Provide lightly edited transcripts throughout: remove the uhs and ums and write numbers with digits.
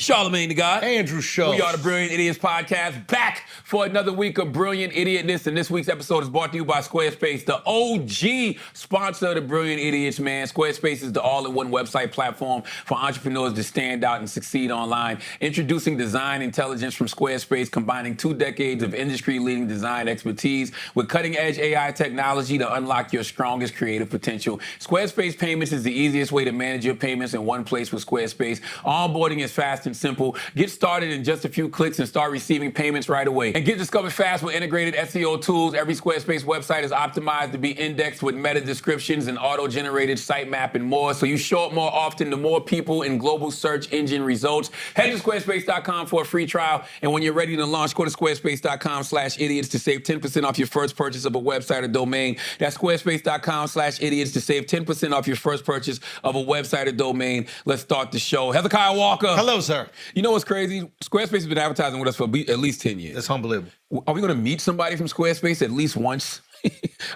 Charlamagne the God. Andrew Schulz. We are the Brilliant Idiots Podcast, back for another week of Brilliant Idiotness. And this week's episode is brought to you by Squarespace, the OG sponsor of the Brilliant Idiots, man. Squarespace is the all-in-one website platform for entrepreneurs to stand out and succeed online. Introducing design intelligence from Squarespace, combining 2 decades of industry-leading design expertise with cutting-edge AI technology to unlock your strongest creative potential. Squarespace Payments is the easiest way to manage your payments in one place with Squarespace. Onboarding is fast and simple. Get started in just a few clicks and start receiving payments right away. And get discovered fast with integrated SEO tools. Every Squarespace website is optimized to be indexed with meta descriptions and auto-generated sitemap and more, so you show up more often to more people in global search engine results. Head to squarespace.com for a free trial, and when you're ready to launch, go to squarespace.com/idiots to save 10% off your first purchase of a website or domain. That's squarespace.com/idiots to save 10% off your first purchase of a website or domain. Let's start the show. Hezekiah Walker. Hello, sir. You know what's crazy? Squarespace has been advertising with us for at least 10 years. That's unbelievable. Are we going to meet somebody from Squarespace at least once?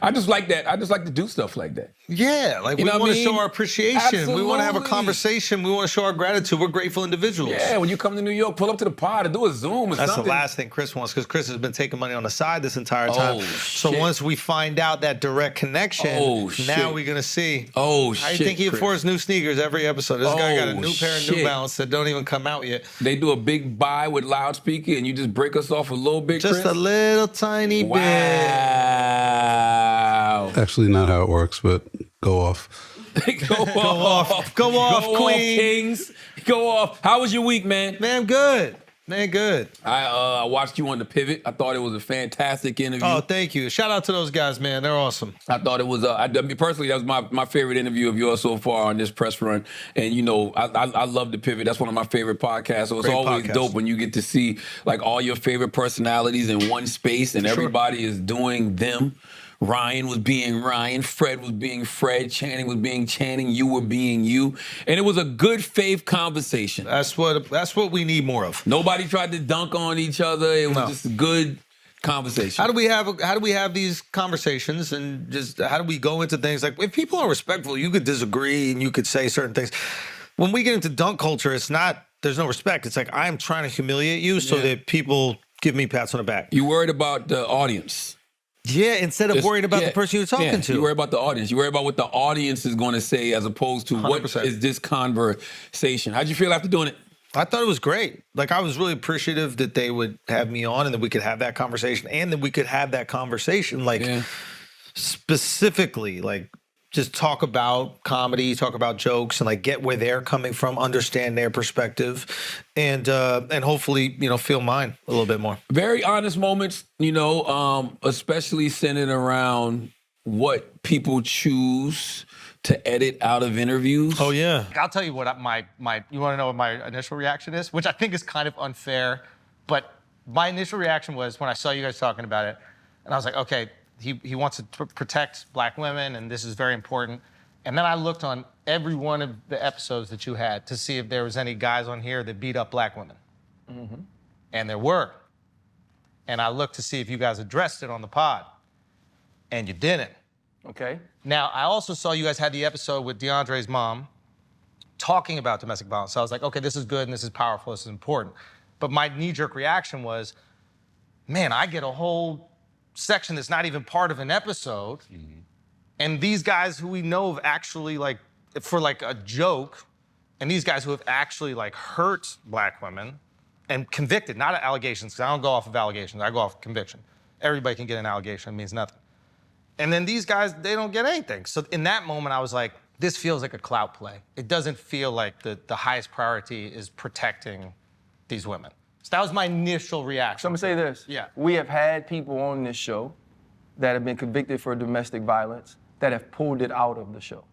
I just like that. I just like to do stuff like that. Yeah, like You we know what want I to mean? show our appreciation. We want to have a Absolutely. conversation. We want to show our gratitude. We're grateful individuals. Yeah, when you come to New York, pull up to the pod or do a Zoom or That's something. the last thing Chris wants, because Chris has been taking money on the side this entire time. Oh, so shit. once we find out that direct connection, Oh, now shit. we're going to see. Oh, How shit, you think he Chris. affords new sneakers every episode? This guy got a Oh, new pair of shit. New Balance that don't even come out yet. They do a big buy with loudspeaker and you just break us off a little bit, Just Chris? a little tiny bit. Wow. Actually, not how it works, but go off. Go off. Go off, Go Queen. Kings. Go off. How was your week, man? Man, good. Man, good. I watched you on The Pivot. I thought it was a fantastic interview. Oh, thank you. Shout out to those guys, man. They're awesome. I thought it was, I mean, personally, that was my favorite interview of yours so far on this press run. And, you know, I love The Pivot. That's one of my favorite podcasts. So it's Great always podcast. dope when you get to see, like, all your favorite personalities in one space and everybody is doing them. Ryan was being Ryan, Fred was being Fred, Channing was being Channing, you were being you. And it was a good faith conversation. That's what we need more of. Nobody tried to dunk on each other. It was No. just a good conversation. How do we have these conversations, and just how do we go into things like, if people are respectful, you could disagree and you could say certain things. When we get into dunk culture, it's not, there's no respect. It's like, I'm trying to humiliate you so that people give me pats on the back. You worried about the audience. Yeah, instead of worrying about the person you're talking to. You worry about the audience. You worry about what the audience is going to say as opposed to 100%. what is this conversation. How'd you feel after doing it? I thought it was great. Like, I was really appreciative that they would have me on and that we could have that conversation, and that we could have that conversation, like, specifically, like, just talk about comedy, talk about jokes, and like get where they're coming from, understand their perspective, and hopefully, you know, feel mine a little bit more. Very honest moments, you know, especially centered around what people choose to edit out of interviews. Oh yeah. I'll tell you what you want to know what my initial reaction is, which I think is kind of unfair, but my initial reaction was when I saw you guys talking about it, and I was like, okay, he wants to protect black women, and this is very important. And then I looked on every one of the episodes that you had to see if there was any guys on here that beat up black women. Mm-hmm. And there were. And I looked to see if you guys addressed it on the pod, and you didn't. Okay. Now, I also saw you guys had the episode with DeAndre's mom talking about domestic violence. So I was like, okay, this is good and this is powerful, this is important. But my knee-jerk reaction was, man, I get a whole section that's not even part of an episode, and these guys who we know have actually, like, for like a joke, and these guys who have actually like hurt black women and convicted, not allegations, because I don't go off of allegations, I go off conviction. Everybody can get an allegation, it means nothing. And then these guys, they don't get anything. So in that moment, I was like, this feels like a clout play. It doesn't feel like the highest priority is protecting these women. So that was my initial reaction. So I'm gonna say this. Yeah. We have had people on this show that have been convicted for domestic violence that have pulled it out of the show.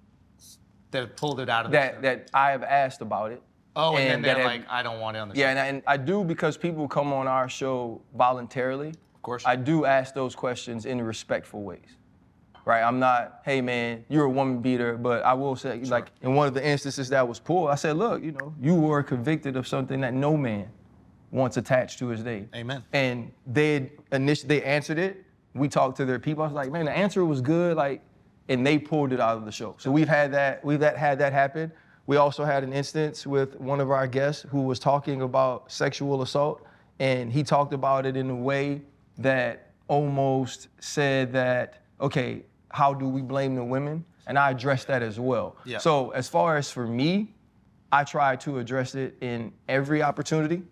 That pulled it out of the show. That I have asked about it. Oh, and then that they're have- like, I don't want it on the show. Yeah, and I do, because people come on our show voluntarily. Of course. I do ask those questions in respectful ways. Right, I'm not, hey man, you're a woman beater, but I will say, like, in one of the instances that was pulled, I said, look, you know, you were convicted of something that no man wants attached to his name. Amen. And they answered it. We talked to their people. I was like, man, the answer was good, like, and they pulled it out of the show. So we've had that happen. We also had an instance with one of our guests who was talking about sexual assault, and he talked about it in a way that almost said that, okay, how do we blame the women? And I addressed that as well. Yeah. So as far as for me, I try to address it in every opportunity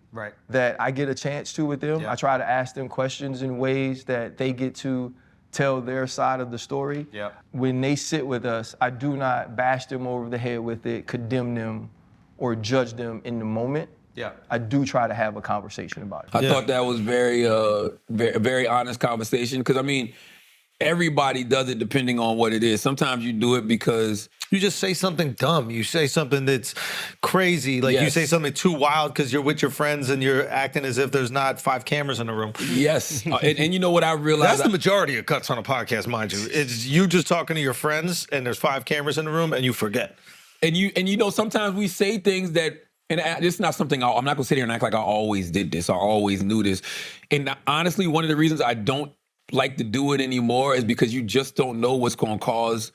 that I get a chance to with them. Yeah. I try to ask them questions in ways that they get to tell their side of the story. Yeah. When they sit with us, I do not bash them over the head with it, condemn them, or judge them in the moment. Yeah. I do try to have a conversation about it. I thought that was very honest conversation, because I mean, everybody does it depending on what it is. Sometimes you do it because You just say something dumb. You say something that's crazy. Like you say something too wild because you're with your friends and you're acting as if there's not 5 cameras in the room. Yes. And you know what I realized? That's the majority of cuts on a podcast, mind you. It's you just talking to your friends and there's 5 cameras in the room and you forget. And you know, sometimes we say things that, and this is not something I'm not gonna sit here and act like I always did this or always knew this. And honestly, one of the reasons I don't like to do it anymore is because you just don't know what's gonna cause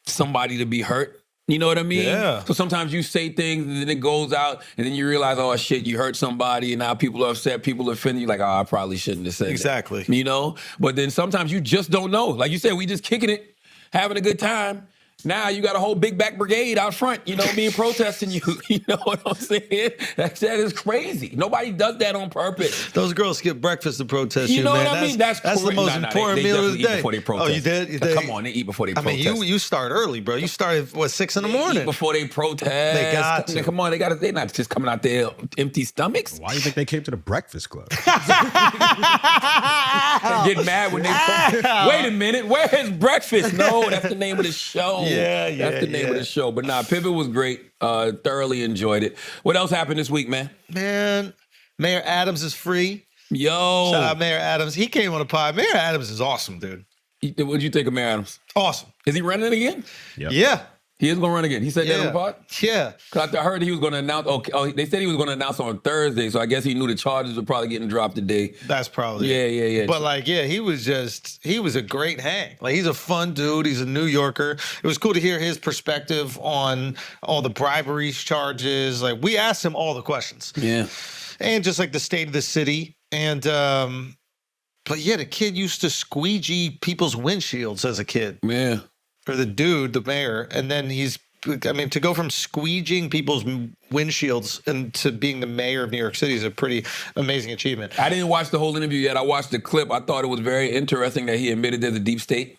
somebody to be hurt. You know what I mean? Yeah. So sometimes you say things and then it goes out and then you realize, oh shit, you hurt somebody and now people are upset, people are offended. You're like, oh, I probably shouldn't have said Exactly. that. You know? But then sometimes you just don't know. Like you said, we just kicking it, having a good time. Now you got a whole big back brigade out front, you know, being protesting you. You know what I'm saying? That is crazy. Nobody does that on purpose. Those girls skip breakfast to protest You you, know man. what I mean? That's the correct. most Nah, important they meal of definitely the day. eat before they protest. Oh, you did? You did? Come on, they eat before they I mean, protest. you start early, bro. You started, 6 in the morning? Eat before they protest. They got to. Come on, they're not just coming out there empty stomachs. Why do you think they came to the Breakfast Club? Get mad when they protest. Wait a minute, where's breakfast? No, that's the name of the show. That's the name of the show. But nah, Pivot was great. Thoroughly enjoyed it. What else happened this week, man? Man, Mayor Adams is free. Yo. Shout out Mayor Adams. He came on the pod. Mayor Adams is awesome, dude. What'd you think of Mayor Adams? Awesome. Is he running again? Yep. Yeah. He is going to run again. He said that on the pod? Yeah. Because I heard he was going to announce. They said he was going to announce on Thursday, so I guess he knew the charges were probably getting dropped today. That's probably Yeah. But he was a great hang. Like, he's a fun dude. He's a New Yorker. It was cool to hear his perspective on all the bribery charges. Like, we asked him all the questions. Yeah. And just like the state of the city. And, but yeah, the kid used to squeegee people's windshields as a kid. Yeah. Or the dude, the mayor, and then to go from squeegeeing people's windshields and to being the mayor of New York City is a pretty amazing achievement. I didn't watch the whole interview yet. I watched the clip. I thought it was very interesting that he admitted there's a deep state.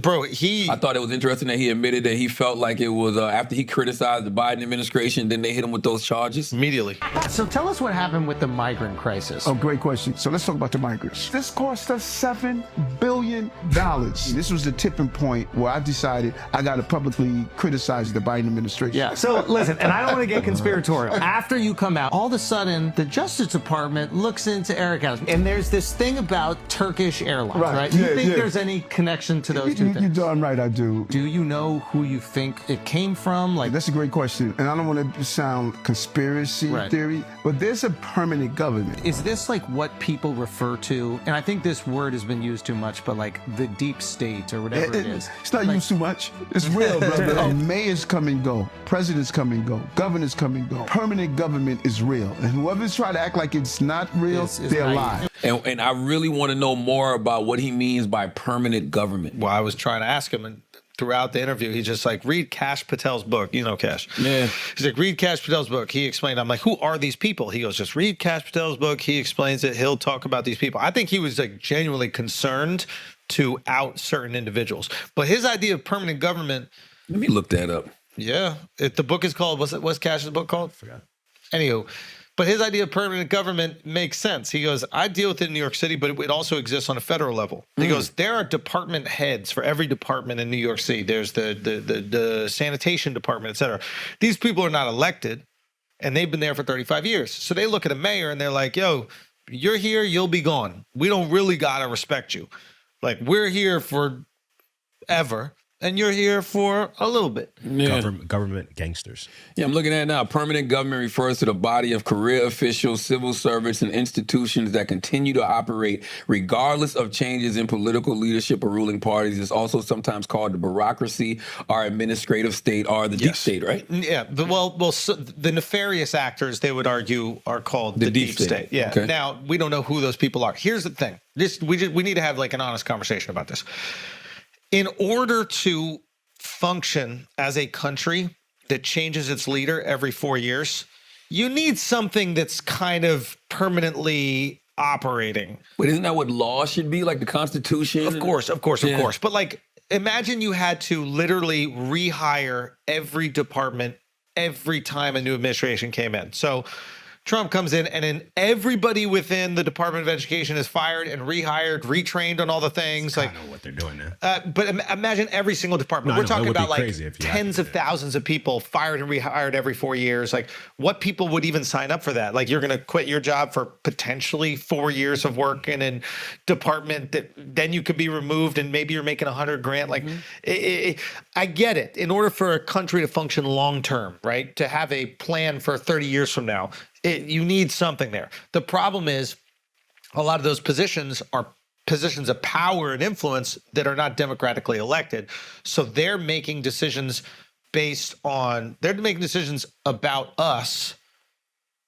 Bro, I thought it was interesting that he admitted that he felt like it was after he criticized the Biden administration, then they hit him with those charges. Immediately. So tell us what happened with the migrant crisis. Oh, great question. So let's talk about the migrants. This cost us $7 billion. This was the tipping point where I decided I got to publicly criticize the Biden administration. Yeah. So listen, and I don't want to get conspiratorial. After you come out, all of a sudden, the Justice Department looks into Eric Adams, and there's this thing about Turkish Airlines, right? Do you think there's any connection to those two things? You're darn right, I do. Do you know who you think it came from? Like, that's a great question, and I don't want to sound conspiracy theory, but there's a permanent government. Is this like what people refer to? And I think this word has been used too much, but like the deep state or whatever it is. It's not used too much. It's real, brother. Mayors come and go. Presidents come and go. Governors come and go. Permanent government is real, and whoever's trying to act like it's not real, they're lying. And I really want to know more about what he means by permanent government. Well, I was trying to ask him, and throughout the interview, he's just like, read Kash Patel's book. You know Kash. Yeah. He's like, read Kash Patel's book. He explained. I'm like, who are these people? He goes, just read Kash Patel's book. He explains it. He'll talk about these people. I think he was like genuinely concerned to out certain individuals. But his idea of permanent government. Let me look that up. Yeah. The book is called, what's Kash's book called? I forgot. Anywho. But his idea of permanent government makes sense. He goes, I deal with it in New York City, but it also exists on a federal level. He goes, there are department heads for every department in New York City. There's the sanitation department, et cetera. These people are not elected, and they've been there for 35 years. So they look at a mayor, and they're like, yo, you're here, you'll be gone. We don't really got to respect you. Like, we're here for ever. and you're here for a little bit. Yeah. Government gangsters. Yeah, I'm looking at it now. Permanent government refers to the body of career officials, civil servants, and institutions that continue to operate regardless of changes in political leadership or ruling parties. It's also sometimes called the bureaucracy, our administrative state, or the deep state, right? Yeah. So the nefarious actors, they would argue, are called the deep state. Yeah. Okay. Now, we don't know who those people are. Here's the thing. We need to have like an honest conversation about this. In order to function as a country that changes its leader every 4 years, you need something that's kind of permanently operating. But isn't that what law should be, like the Constitution? Of course. But like, imagine you had to literally rehire every department every time a new administration came in. So Trump comes in and then everybody within the Department of Education is fired and rehired, retrained on all the things. I don't know what they're doing now. But imagine every single department. No, We're talking about like tens tens of thousands of people fired and rehired every 4 years. Like, what people would even sign up for that? Like, you're going to quit your job for potentially 4 years of work in a department that then you could be removed and maybe you're making $100,000. Like, I get it. In order for a country to function long term, right, to have a plan for 30 years from now, you need something there. The problem is a lot of those positions are positions of power and influence that are not democratically elected. So they're making decisions they're making decisions about us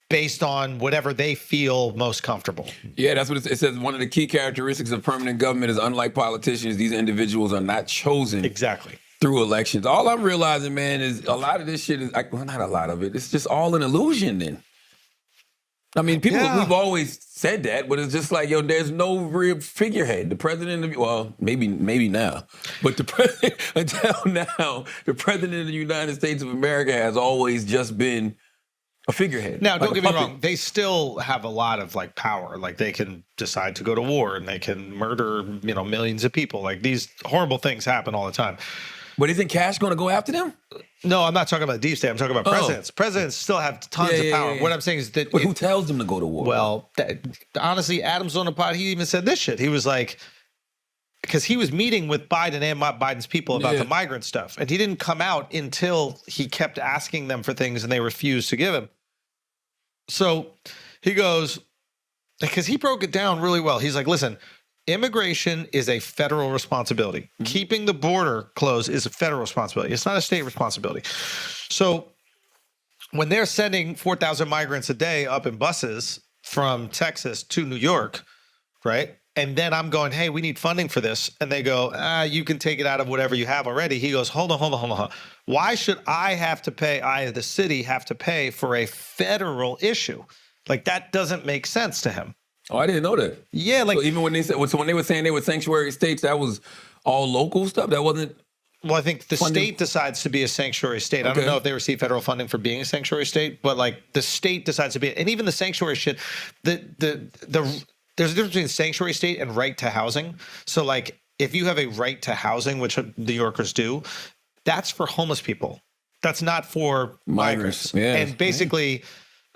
based on whatever they feel most comfortable. Yeah, that's what it says. One of the key characteristics of permanent government is, unlike politicians, these individuals are not chosen Exactly. through elections. All I'm realizing, man, is a lot of this shit is, well, not a lot of it. It's just all an illusion then. I mean, we've always said that, but it's just like, yo, there's no real figurehead. The president maybe now, but the president, until now, the president of the United States of America has always just been a figurehead. Now, don't like get me wrong. They still have a lot of like power. Like, they can decide to go to war and they can murder, millions of people. Like, these horrible things happen all the time. But isn't Cash going to go after them? No, I'm not talking about deep state. I'm talking about presidents. Presidents still have tons of power. Yeah. What I'm saying is that... But who tells them to go to war? Well, honestly, Adams on the pod, he even said this shit. He was like... Because he was meeting with Biden and Biden's people about the migrant stuff. And he didn't come out until he kept asking them for things and they refused to give him. So he goes... Because he broke it down really well. He's like, listen... Immigration is a federal responsibility. Mm-hmm. Keeping the border closed is a federal responsibility. It's not a state responsibility. So when they're sending 4,000 migrants a day up in buses from Texas to New York, right? And then I'm going, hey, we need funding for this. And they go, you can take it out of whatever you have already. He goes, hold on. Why should the city have to pay for a federal issue? Like, that doesn't make sense to him. Oh, I didn't know that. Yeah, like, so even when when they were saying they were sanctuary states, that was all local stuff. That wasn't. Well, I think the state decides to be a sanctuary state. I don't know if they receive federal funding for being a sanctuary state, but like, the state decides to be, and even the sanctuary shit. There's a difference between sanctuary state and right to housing. So like, if you have a right to housing, which New Yorkers do, that's for homeless people. That's not for migrants. Yeah. And basically,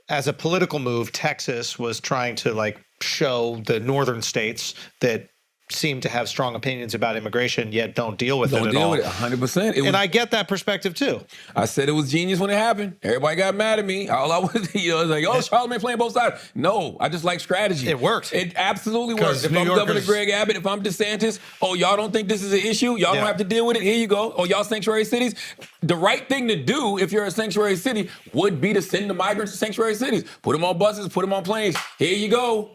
as a political move, Texas was trying to like show the northern states that seem to have strong opinions about immigration, yet don't deal with it at all. Don't deal with it, 100%. And I get that perspective too. I said it was genius when it happened. Everybody got mad at me. All I was, like, oh, Charlamagne playing both sides. No, I just like strategy. It worked. It absolutely works. If New I'm Yorkers... Governor Greg Abbott, if I'm DeSantis, oh, y'all don't think this is an issue? Y'all don't have to deal with it? Here you go. Oh, y'all sanctuary cities? The right thing to do if you're a sanctuary city would be to send the migrants to sanctuary cities. Put them on buses, put them on planes. Here you go.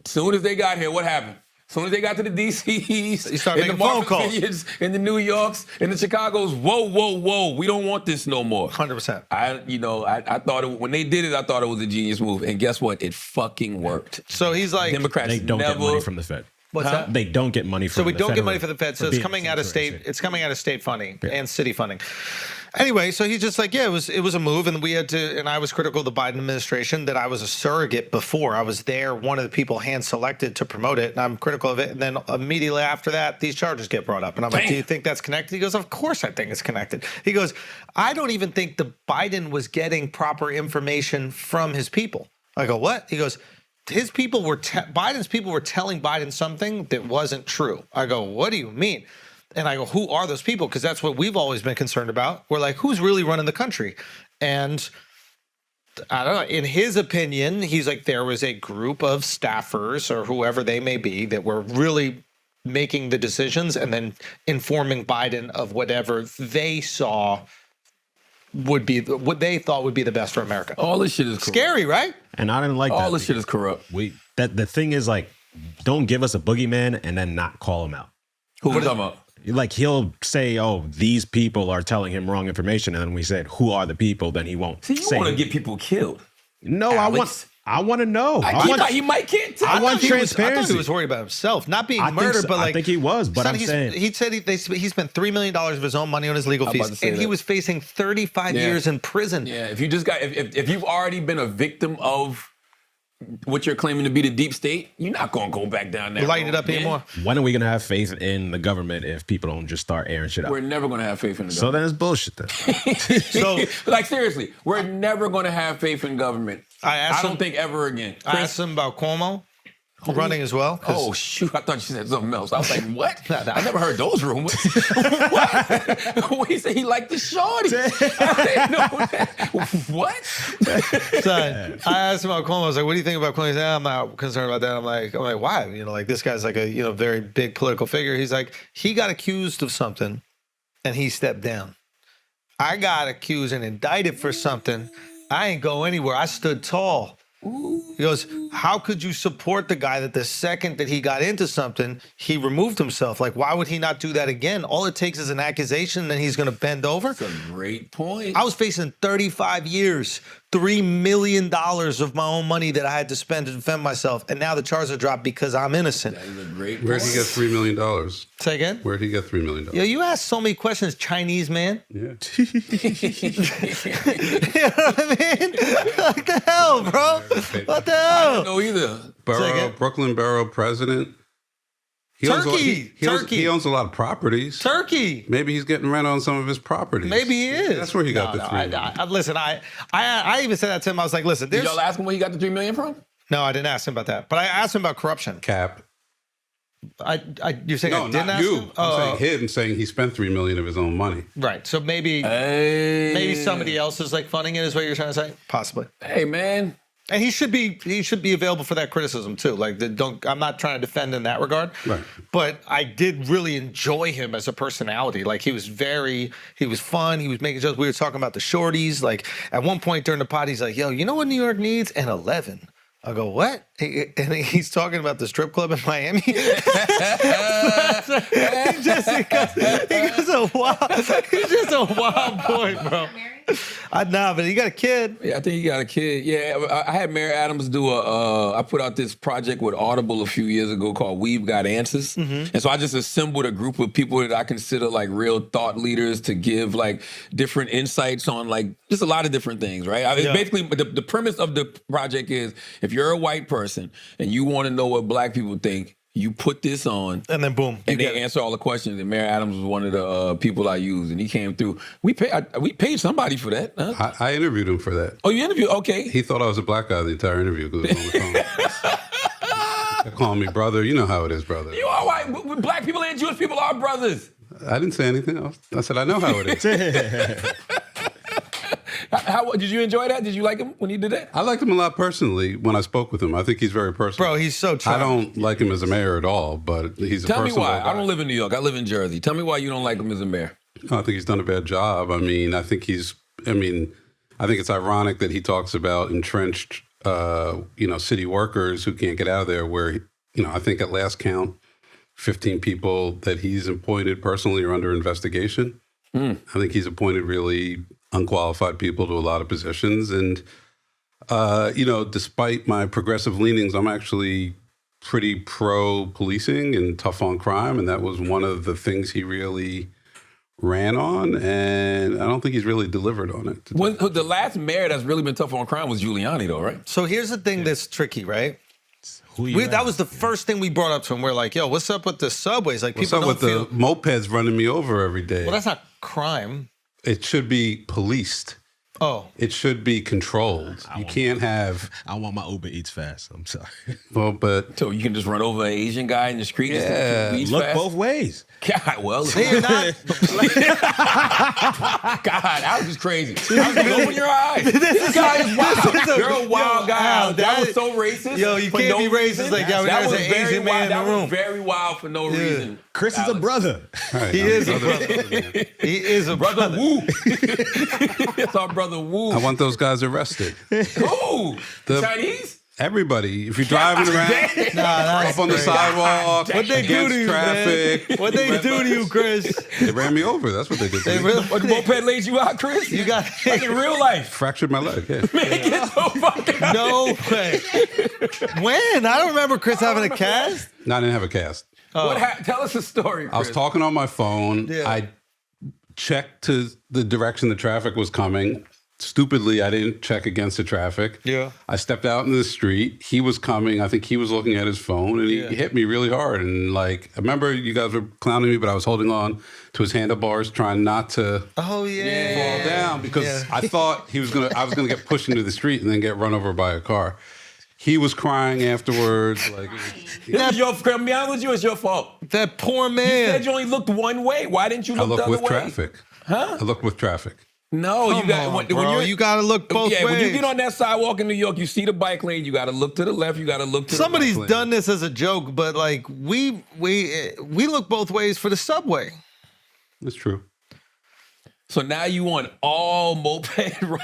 Soon as they got here, what happened? As soon as they got to the DCs, in the phone calls, in the New Yorks, in the Chicagos, whoa, we don't want this no more. 100%. I thought when they did it, I thought it was a genius move, and guess what? It fucking worked. So he's like, Democrats they don't get money from the Fed. What's that? They don't get money from. So we don't get money from the Fed. So it's coming out of state. It's coming out of state funding and city funding. Anyway, so he's just like, yeah, it was a move, and we had to. And I was critical of the Biden administration that I was a surrogate before. I was there, one of the people hand selected to promote it, and I'm critical of it. And then immediately after that, these charges get brought up, and I'm like, do you think that's connected? He goes, of course I think it's connected. He goes, I don't even think the Biden was getting proper information from his people. I go, what? He goes, his people were Biden's people were telling Biden something that wasn't true. I go, what do you mean? And I go, who are those people? Because that's what we've always been concerned about. We're like, who's really running the country? And I don't know. In his opinion, he's like, there was a group of staffers or whoever they may be that were really making the decisions and then informing Biden of whatever they saw would be what they thought would be the best for America. All this shit is corrupt. Scary, right? And I didn't like that. All this shit is corrupt. The thing is, like, don't give us a boogeyman and then not call him out. Who are you talking about? Like, he'll say, oh, these people are telling him wrong information. And then we said, who are the people? Then he won't See, you say want to it. get people killed. No, Alex. I want to know. I thought he might get too. I want I transparency. thought he was worried about himself, not being I think murdered, so. but like I think he was, but son, I'm saying he said he spent $3 million of his own money on his legal I'm about to fees, say and he that. was facing 35 years in prison. Yeah, if you just got if you've already been a victim of what you're claiming to be the deep state, you're not gonna go back down there. Light it up anymore. when are we going to have faith in the government if people don't just start airing shit out? We're never gonna have faith in the So government. then it's bullshit then. So like seriously, we're never gonna have faith in government. I don't think ever again. I asked him about Cuomo running as well. 'cause Oh shoot! I thought you said something else. I was like, "What? I never heard those rumors." What? He said he liked the shorty. I didn't know that. What? son, I asked him about Cuomo. I was like, "What do you think about Cuomo?" He said, "I'm not concerned about that." I'm like, "Why? You know, like this guy's like a very big political figure." He's like, he got accused of something, and he stepped down. I got accused and indicted for something. I ain't go anywhere. I stood tall. He goes, how could you support the guy that the second that he got into something, he removed himself? Like, why would he not do that again? All it takes is an accusation, then he's going to bend over. That's a great point. I was facing 35 years, $3 million of my own money that I had to spend to defend myself. And now the charges are dropped because I'm innocent. That is a great point. Where'd he get $3 million? Say again? Where'd he get $3 million? Yo, you ask so many questions, Chinese man. Yeah. You know what I mean? What the hell, bro? What the I hell? don't know either. Borough, Brooklyn Borough president. He Turkey. owns a lot of properties. Turkey. Maybe he's getting rent on some of his properties. Maybe he is. That's where he got the $3 million. Listen, I even said that to him. I was like, listen, Did y'all ask him where he got the $3 million from? No, I didn't ask him about that. But I asked him about corruption. Cap. You're saying No, I didn't not ask you. him? I'm saying him, saying he spent $3 million of his own money. Right. So maybe somebody else is like funding it, is what you're trying to say? Possibly. Hey, man. And he should be available for that criticism too. Like, I'm not trying to defend in that regard. Right. But I did really enjoy him as a personality. Like, he was fun. He was making jokes. We were talking about the shorties. Like, at one point during the pod, he's like, yo, you know what New York needs? An 11. I go, what? And he's talking about the strip club in Miami. He goes, he's just a wild boy, bro. But he got a kid. Yeah, I think he got a kid. Yeah, I had Mary Adams do I put out this project with Audible a few years ago called We've Got Answers. Mm-hmm. And so I just assembled a group of people that I consider like real thought leaders to give like different insights on like just a lot of different things, right? Basically, the premise of the project is if you're a white person and you want to know what black people think, you put this on, and then boom, and they answer all the questions. And Mary Adams was one of the people I used, and he came through. We paid somebody for that. Huh? I interviewed him for that. Oh, you interviewed? Okay. He thought I was a black guy the entire interview because it was on the phone. They call me brother. You know how it is, brother. You are white. Black people and Jewish people are brothers. I didn't say anything else. I said I know how it is. How did you enjoy that? Did you like him when he did that? I liked him a lot personally when I spoke with him. I think he's very personal. Bro, he's so charming. I don't like him as a mayor at all, but he's a Tell me personal why. guy. I don't live in New York. I live in Jersey. Tell me why you don't like him as a mayor. No, I think he's done a bad job. I think it's ironic that he talks about entrenched, city workers who can't get out of there where, I think at last count, 15 people that he's appointed personally are under investigation. I think he's appointed really unqualified people to a lot of positions. And, despite my progressive leanings, I'm actually pretty pro-policing and tough on crime. And that was one of the things he really ran on. And I don't think he's really delivered on it. The last mayor that's really been tough on crime was Giuliani, though, right? So here's the thing that's tricky, right? That was the first thing we brought up to him. We're like, yo, what's up with the subways? Like, What's people up don't with the mopeds running me over every day? Well, that's not crime. It should be policed. Oh. It should be controlled. You can't have. I want my Uber Eats fast. I'm sorry. Well, but So you can just run over an Asian guy in the street. Yeah. Just Look both ways. God, well, They're not. God, that was just crazy. Open your eyes. This guy is wild. You're a wild guy. Al, that was so racist. Yo, you for can't be racist reason. like that when That there's was an very Asian man wild. in the That room. was very wild for no reason. Chris is a brother. right, He I'm is a brother. brother. He is a Brother brother. Wu. It's our brother Wu. I want those guys arrested. Who? The- Chinese? Everybody, if you're driving around That's up on the crazy. sidewalk, What they do against to you, traffic, man? What they do to you, Chris? they ran me over. That's what they did. To They me. really, What, the moped laid you out, Chris? you got Like in real life. Fractured my leg. Yeah. Get the fuck out. no way. When? I don't remember Chris having a cast. No, I didn't have a cast. Tell us a story, Chris. I was talking on my phone. Yeah. I checked to the direction the traffic was coming. Stupidly, I didn't check against the traffic. Yeah. I stepped out into the street. He was coming. I think he was looking at his phone, and he hit me really hard. And like, I remember you guys were clowning me, but I was holding on to his handlebars, trying not to Oh yeah. fall down because I thought I was gonna get pushed into the street and then get run over by a car. He was crying afterwards. Like, This is your, to be honest with you, it's your fault. That poor You man. said you only looked one way. Why didn't you I look the looked other with way? traffic. Huh? I looked with traffic. No, you Come got on, when bro. you're, You gotta look both yeah, when you ways. get on that sidewalk in New York, you see the bike lane. You got to look to the left. You got to look to Somebody's the right. done this as a joke, but like we look both ways for the subway. That's true. So now you want all moped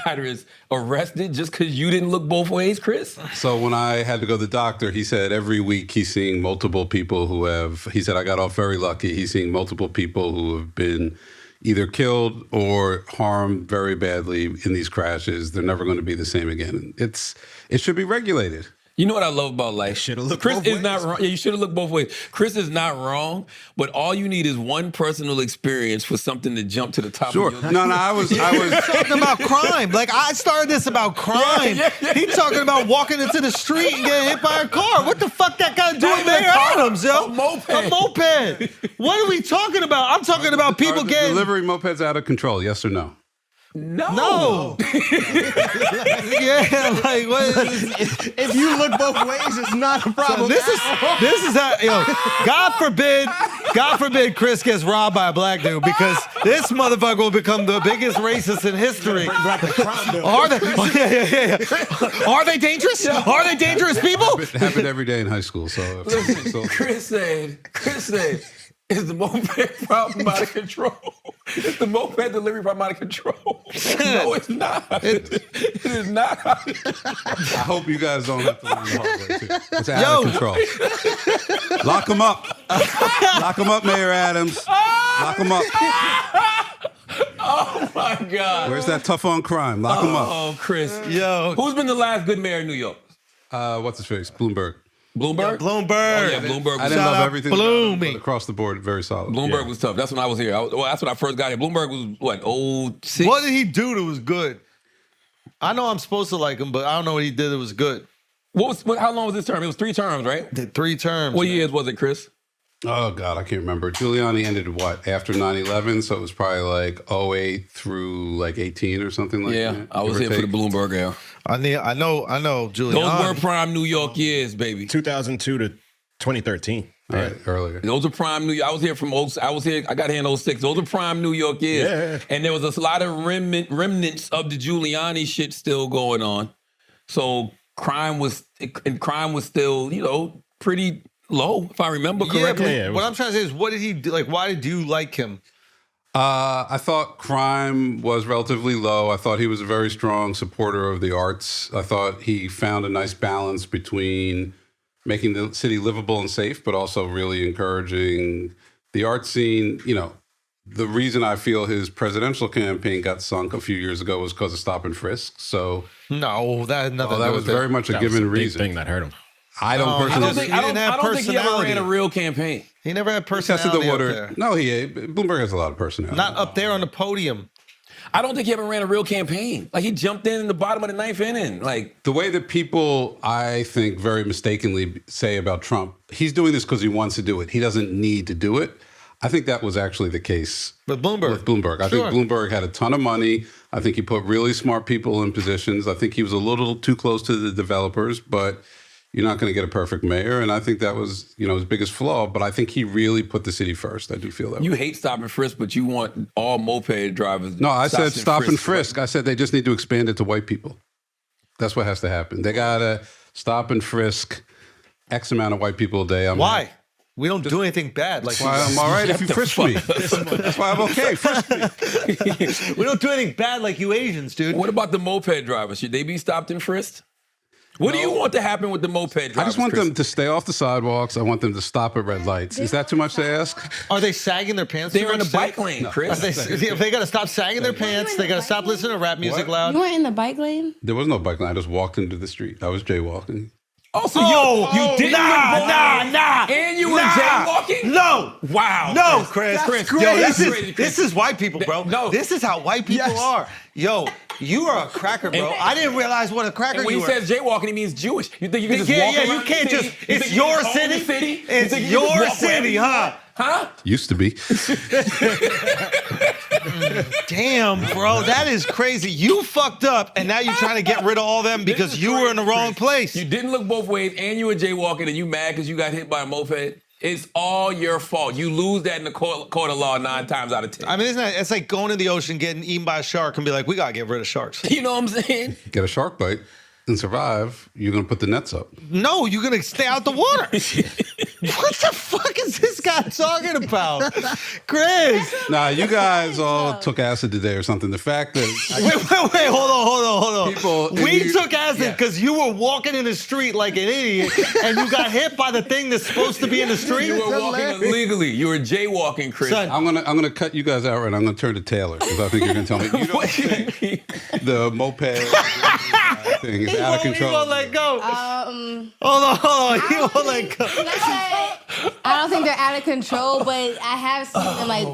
riders arrested just because you didn't look both ways, Chris? So when I had to go to the doctor, he said every week he's seeing multiple people who have, he said, I got off very lucky. He's seeing multiple people who have been either killed or harmed very badly in these crashes. They're never going to be the same again. It should be regulated. You know what I love about life? Shoulda looked Chris both is ways. not wrong. Yeah, you should have looked both ways. Chris is not wrong, but all you need is one personal experience for something to jump to the top Sure. of your No, I was Talking about crime. Like I started this about crime. He talking about walking into the street and getting hit by a car. What the fuck that got to do Not with even a Mayor car, Adams, yo? a moped. A moped. What are we talking about? I'm talking about people Are the getting delivery mopeds out of control, yes or no? No. Yeah, like what is this? If you look both ways, it's not a problem. This is how, yo, God forbid Chris gets robbed by a black dude because this motherfucker will become the biggest racist in history. Are they? Are they dangerous? Are they dangerous people? It happened every day in high school. So, Chris said, is the moped problem out of control? Is the moped delivery problem out of control? No, it's not. It is not. I hope you guys don't have to learn the hard way, too. It's out of control. Lock them up. Lock them up, Mayor Adams. Lock them up. Oh, my God. Where's that tough on crime? Lock them up. Oh, Chris. Yo. Who's been the last good mayor in New York? What's his face? Bloomberg. Bloomberg? Bloomberg. Oh, yeah, Bloomberg. I Was didn't Shout love out everything about him, but across the board, very solid. Bloomberg was tough. That's when I was here. That's when I first got here. Bloomberg was, what, 06? What did he do that was good? I know I'm supposed to like him, but I don't know what he did that was good. How long was this term? It was 3 terms, right? Did 3 terms. What man. years was it, Chris? Oh, God, I can't remember. Giuliani ended what? After 9/11, so it was probably like 08 through like 18 or something like that. Yeah, I was give or here for the take. Bloomberg era. I know, Giuliani. Those were prime New York years, baby. 2002 to 2013. All right, earlier. Those are prime New York. I was here I got here in 06. Those are prime New York years. Yeah. And there was a lot of remnants of the Giuliani shit still going on. So crime was still, pretty low, if I remember correctly. Yeah, it what was- I'm trying to say is, what did he do? Like, why did you like him? I thought crime was relatively low. I thought he was a very strong supporter of the arts. I thought he found a nice balance between making the city livable and safe, but also really encouraging the art scene. The reason I feel his presidential campaign got sunk a few years ago was because of stop and frisk. So No, that had nothing to that do was with it. very much a That was given the big reason. thing that hurt him. I don't I personally. don't think He didn't have I don't think he ever personality. ran a real campaign. He never had Tested personality the up water. there. No, Bloomberg has a lot of personality. Not up there on the podium. I don't think he ever ran a real campaign. Like he jumped in the bottom of the 9th inning. Like The way that people, I think, very mistakenly say about Trump, he's doing this because he wants to do it. He doesn't need to do it. I think that was actually the case With Bloomberg. With Bloomberg. I think Bloomberg had a ton of money. I think he put really smart people in positions. I think he was a little too close to the developers, but you're not going to get a perfect mayor. And I think that was, his biggest flaw. But I think he really put the city first. I do feel that You way. hate stop and frisk, but you want all moped drivers. No, I said stop and frisk. I said they just need to expand it to white people. That's what has to happen. They got to stop and frisk X amount of white people a day. Why? We don't do anything bad. Like, Why I'm all right if you frisk me. That's why I'm okay. Frisk me. we don't do anything bad like you Asians, dude. What about the moped drivers? Should they be stopped and frisked? What do you want to happen with the moped drivers? I just want them to stay off the sidewalks. I want them to stop at red lights. Is that too much to ask? Are they sagging their pants? They're in the bike lane, Chris. They got to stop sagging their pants. They got to stop listening to rap music loud. You weren't in the bike lane? There was no bike lane. I just walked into the street. I was jaywalking. Also, you didn't nah. And you were jaywalking? No. Wow. No, Chris. Chris, Yo, crazy, this is white people, bro. No. This is how white people are. Yo, you are a cracker, bro. I didn't realize what a cracker And when you he were. says jaywalking, he means Jewish. You think you can just walk around you can't the just. city? You It's think you your can own city. the city? You It's think you can just your walk city, wherever you huh? want? Huh? Used to be. Damn, bro, that is crazy. You fucked up, and now you're trying to get rid of all them because you were in the wrong place. You didn't look both ways, and you were jaywalking, and you mad because you got hit by a moped. It's all your fault. You lose that in the court of law 9 times out of 10. I mean, it's like going in the ocean, getting eaten by a shark, and be like, we gotta get rid of sharks. You know what I'm saying? Get a shark bite and survive. You're going to put the nets up. No, you're gonna stay out the water. What the fuck is this guy talking about? Chris! Nah, you guys all took acid today or something. The fact that... Wait, hold on. People- we took acid because you were walking in the street like an idiot and you got hit by the thing that's supposed to be in the street. You were walking illegally. You were jaywalking, Chris. Son, I'm gonna cut you guys out right now. I'm gonna turn to Taylor because I think you're gonna tell me you don't think the moped thing is out of He control. won't let go. Hold on. He won't let go. I don't think they're out of control, but I have seen them like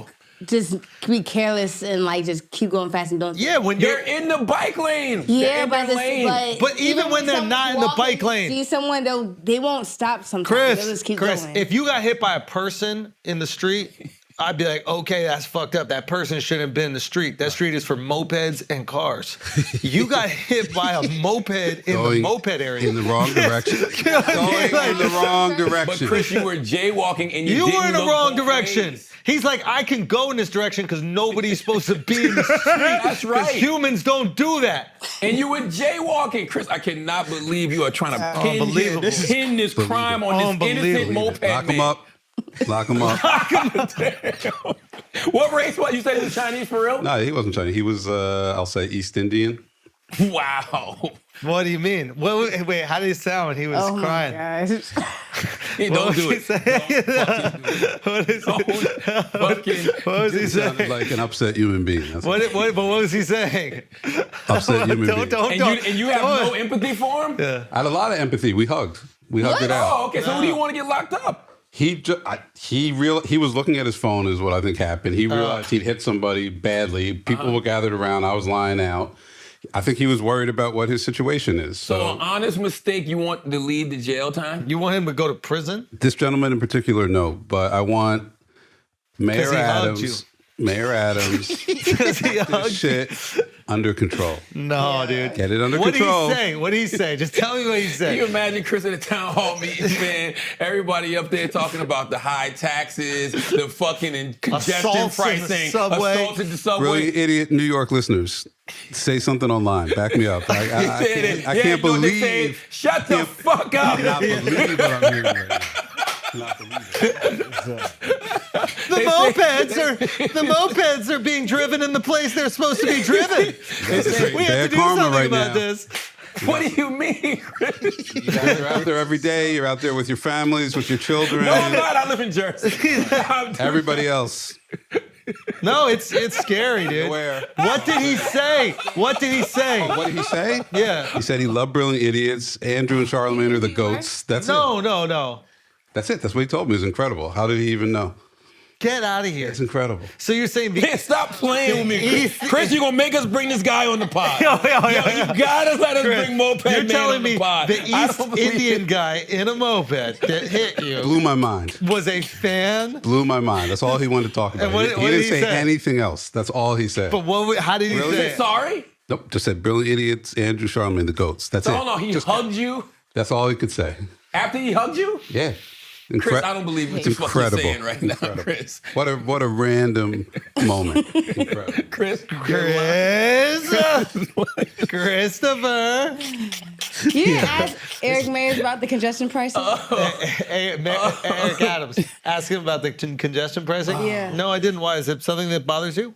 just be careless and like just keep going fast and don't. Yeah, when They're in the bike lane. Yeah, They're in but, their lane. But even when they're someone's not in the bike walking, lane. see someone, they won't stop sometimes. They'll just keep Chris, going. if you got hit by a person in the street, I'd be like, okay, that's fucked up. That person shouldn't have been in the street. That street is for mopeds and cars. You got hit by a moped in the moped area. In the wrong direction. You know what I mean? Going in the wrong But direction. Chris, you were jaywalking and You didn't were in the look wrong both direction. ways. He's like, I can go in this direction because nobody's supposed to be in the street. That's 'Cause right. humans don't do that. And you were jaywalking. Chris, I cannot believe you are trying to Unbelievable. pin this crime on this innocent moped Lock him man. up. Lock him up. What race was you said he was Chinese for real? No, he wasn't Chinese. He was, I'll say, East Indian. Wow. What do you mean? Wait, how did it sound when he was oh crying? my gosh. Hey, What don't was do he it. saying? What is Fucking What was he He sounded saying? like an upset human being. That's What was he saying? upset human being. And you have no empathy for him? Yeah. I had a lot of empathy. We hugged. We hugged it out. Oh, okay. So who do you want to get locked up? He was looking at his phone is what I think happened. He realized he'd hit somebody badly. People were gathered around. I was lying out. I think he was worried about what his situation is. So an honest mistake, you want to lead to jail time? You want him to go to prison? This gentleman in particular, no. But I want Mayor 'Cause he hugged Adams. Mayor Adams. Because he This hugged shit under control. No, dude. Get it under What control. did he say? What did he say? Just tell me what he Can said. you imagine Chris at a town hall meeting, man? Everybody up there talking about the high taxes, the fucking congestion Assaults in the pricing, subway. assaults at the subway. Brilliant idiot New York listeners. Say something online. Back me up. I can't you know what they say? believe. Shut the fuck up. I cannot believe what I'm hearing right now. Cannot believe it. The mopeds are being driven in the place they're supposed to be driven. We have Bad to do karma something right about now. this. What do you mean, Chris? You're out there every day. You're out there with your families, with your children. No, I'm not. I live in Jersey. Everybody else. No, it's scary, dude. Where? What did he say? What did he say? What did he say? Yeah. He said he loved Brilliant Idiots. Andrew and Charlamagne are the goats. That's it. No. That's it. That's what he told me. It was incredible. How did he even know? Get out of here. It's incredible. So you're saying Man, stop playing with me, Chris. You're gonna make us bring this guy on the pod. Yo, You gotta let us Chris, bring Moped you're Man telling on me the pod. the I East don't believe Indian it. guy in a moped that hit you Blew my mind. was a fan? Blew my mind. That's all he wanted to talk about. And what he did didn't he say say? anything else. That's all he said. But how did he say it? Sorry. Nope, just said brilliant idiots, Andrew, Charlamagne, the goats. That's So it. hold on. He Just- hugged you That's all he could say. after he hugged you. Yeah. Chris, I don't believe what you're fucking Incredible. saying right now, Incredible. Chris. What a random moment. Incredible. Chris. Christopher. You didn't ask Eric Mayers about the congestion pricing? Eric Adams. Ask him about the congestion pricing. Yeah. No, I didn't. Why? Is it something that bothers you?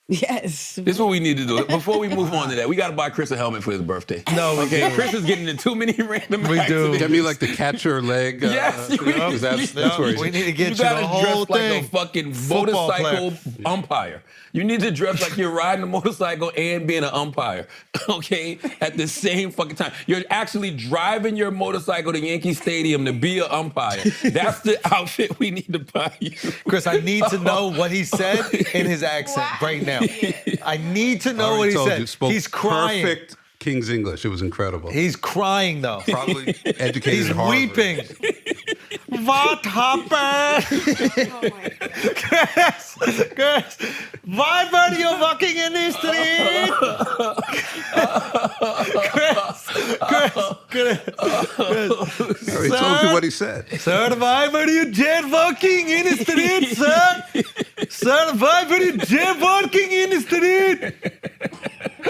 Yes. This is what we need to do. Before we move on to that, we got to buy Chris a helmet for his birthday. No, we Okay, do. Chris is getting into too many random We do. accidents. Get me like the catcher leg. Yes, you need- because that's where we need to get you gotta the whole dress thing. like a fucking Football motorcycle umpire. You need to dress like you're riding a motorcycle and being an umpire, okay? At the same fucking time. You're actually driving your motorcycle to Yankee Stadium to be an umpire. That's the outfit we need to buy you. Chris, I need to know what he said in his accent right now. I need to know what he said. He's crying. Perfect King's English. It was incredible. He's crying though. Probably educated He's at Harvard. weeping. What happened? Chris, why were you walking in the street? Chris. I already told you what he said. Sir, why were you dead walking in the street, sir? Sir, why were you dead walking in the street?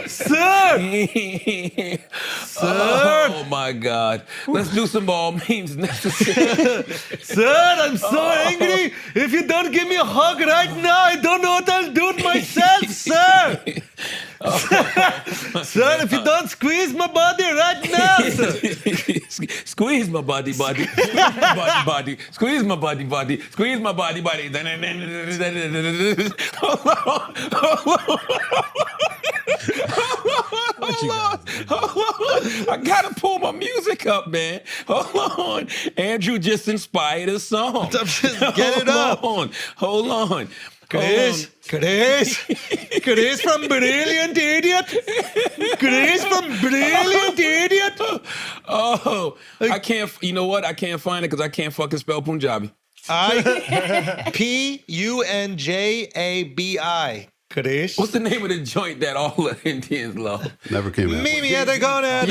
Sir! Oh my God. Let's do some all means necessary. Sir, I'm so angry. If you don't give me a hug right now, I don't know what I'll do with myself, sir. Sir, if you don't squeeze my body right now, sir. Squeeze my body. Squeeze my body. Squeeze my body. Squeeze my body. Hold on. I gotta pull my music up, man. Hold on. Andrew just inspired a song. Get it up. Hold on. Chris from Brilliant Idiot. Chris from Brilliant Idiot. Oh, I can't. You know what? I can't find it because I can't fucking spell Punjabi. Punjabi. Chris. What's the name of the joint that all the Indians love? Never came out. Mimi at the corner.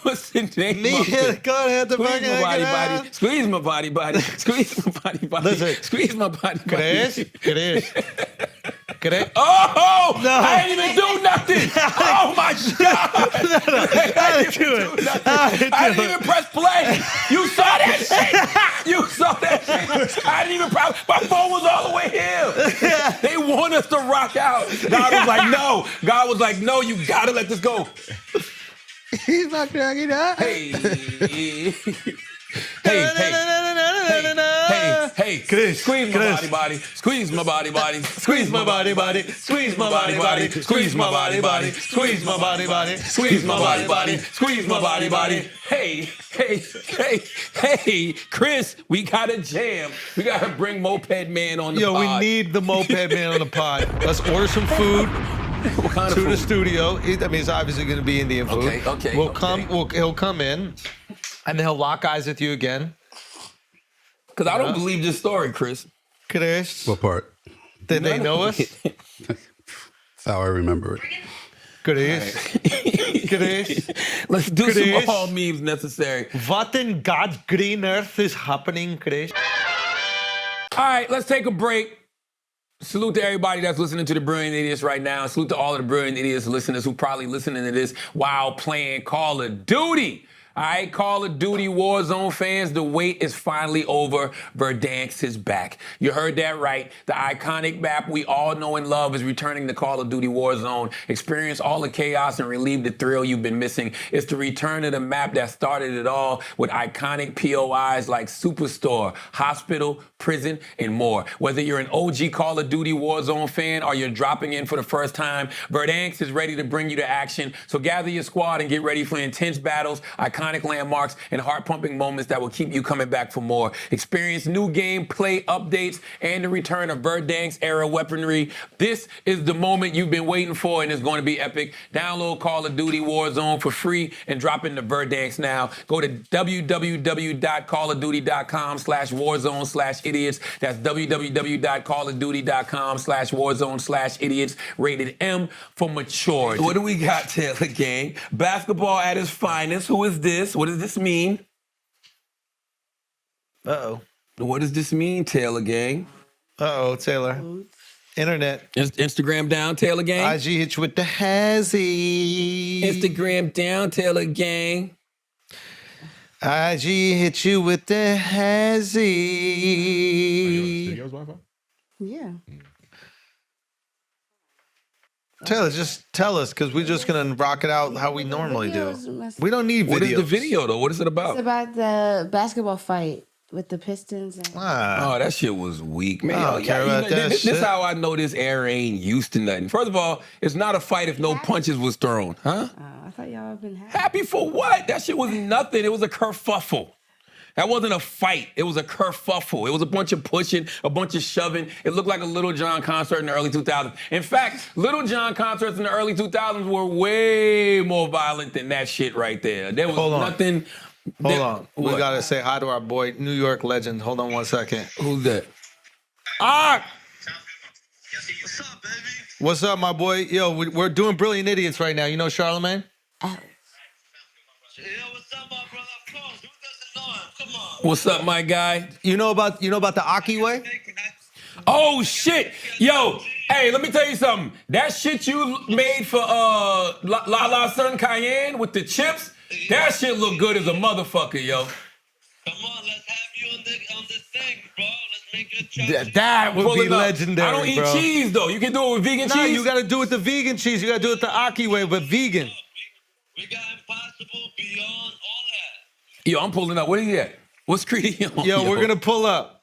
What's the name Me of at the it? corner at the Squeeze my body. Squeeze my body. Squeeze my body. Listen. Squeeze my body. Chris. Oh! No. I didn't even do nothing! Oh my God! I didn't even press play! You saw that shit! You saw that shit! I didn't even press. My phone was all the way here! They want us to rock out. God was like, no. God was like, no, you gotta let this go. He's not cracking up. Hey. Hey, Chris, squeeze my body, squeeze my body, squeeze my body, squeeze my body, squeeze my body, squeeze my body, squeeze my body, squeeze my body. Hey, Chris, we gotta jam. We gotta bring Moped Man on the pod. We need the Moped Man on the pod. Let's order some food. What kind of to the food? studio. I mean, it's obviously going to be Indian food. Okay. He'll come in, and then he'll lock eyes with you again. Because I don't believe this story, Chris. Chris, What part? did they know us? That's how I remember it. Chris, Let's do Chris. some all memes necessary. what in God's green earth is happening, Chris? All right, let's take a break. Salute to everybody that's listening to the Brilliant Idiots right now. Salute to all of the Brilliant Idiots listeners who probably listening to this while playing Call of Duty. All right, Call of Duty Warzone fans, the wait is finally over. Verdansk is back. You heard that right. The iconic map we all know and love is returning to Call of Duty Warzone. Experience all the chaos and relieve the thrill you've been missing. It's the return of the map that started it all with iconic POIs like Superstore, Hospital, Prison, and more. Whether you're an OG Call of Duty Warzone fan or you're dropping in for the first time, Verdansk is ready to bring you to action. So gather your squad and get ready for intense battles, iconic iconic landmarks and heart-pumping moments that will keep you coming back for more. Experience new gameplay updates and the return of Verdansk-era weaponry. This is the moment you've been waiting for, and it's going to be epic. Download Call of Duty Warzone for free and drop in the Verdansk now. Go to www.callofduty.com/warzone/idiots. That's www.callofduty.com/warzone/idiots. Rated M for mature. What do we got, Taylor Gang? Basketball at its finest. Who is this? What does this mean? Uh-oh. What does this mean, Taylor Gang? Uh-oh, Taylor. Internet. Instagram down, Taylor Gang. IG hit you with the hazy. Instagram down, Taylor Gang. IG hit you with the hazy. Studio's Wi-Fi? Yeah. Taylor, just tell us, because we're just going to rock it out how we normally do. We don't need videos. What is the video, though? What is it about? It's about the basketball fight with the Pistons. And Ah, Oh, that shit was weak, man. I don't care about that this shit. how I know this era ain't used to nothing. First of all, it's not a fight if no punches was thrown, huh? I thought y'all have been happy. Happy for what? That shit was nothing. It was a kerfuffle. That wasn't a fight. It was a kerfuffle. It was a bunch of pushing, a bunch of shoving. It looked like a Little John concert in the early 2000s. In fact, Little John concerts in the early 2000s were way more violent than that shit right there. There was Hold on. nothing. hold on. We What? got to say hi to our boy, New York legend. Hold on one second. Who's that? Ah! What's up, my boy? Yo, we're doing Brilliant Idiots right now. You know Charlamagne? What's up, my guy? You know about the Ocky way? Oh shit, yo, hey, let me tell you something. That shit you made for La Sun Cayenne with the chips, that shit look good as a motherfucker, yo. Come on, let's have you on this thing, bro. Let's make a challenge. That would be Pulling up. legendary, I don't eat bro. cheese though. You can do it with vegan Nah, cheese. you got to do it the vegan cheese. You got to do it the Ocky way, but vegan. We got impossible beyond all that. Yo, I'm pulling up. What are you at? What street are you on? Yo, we're gonna pull up.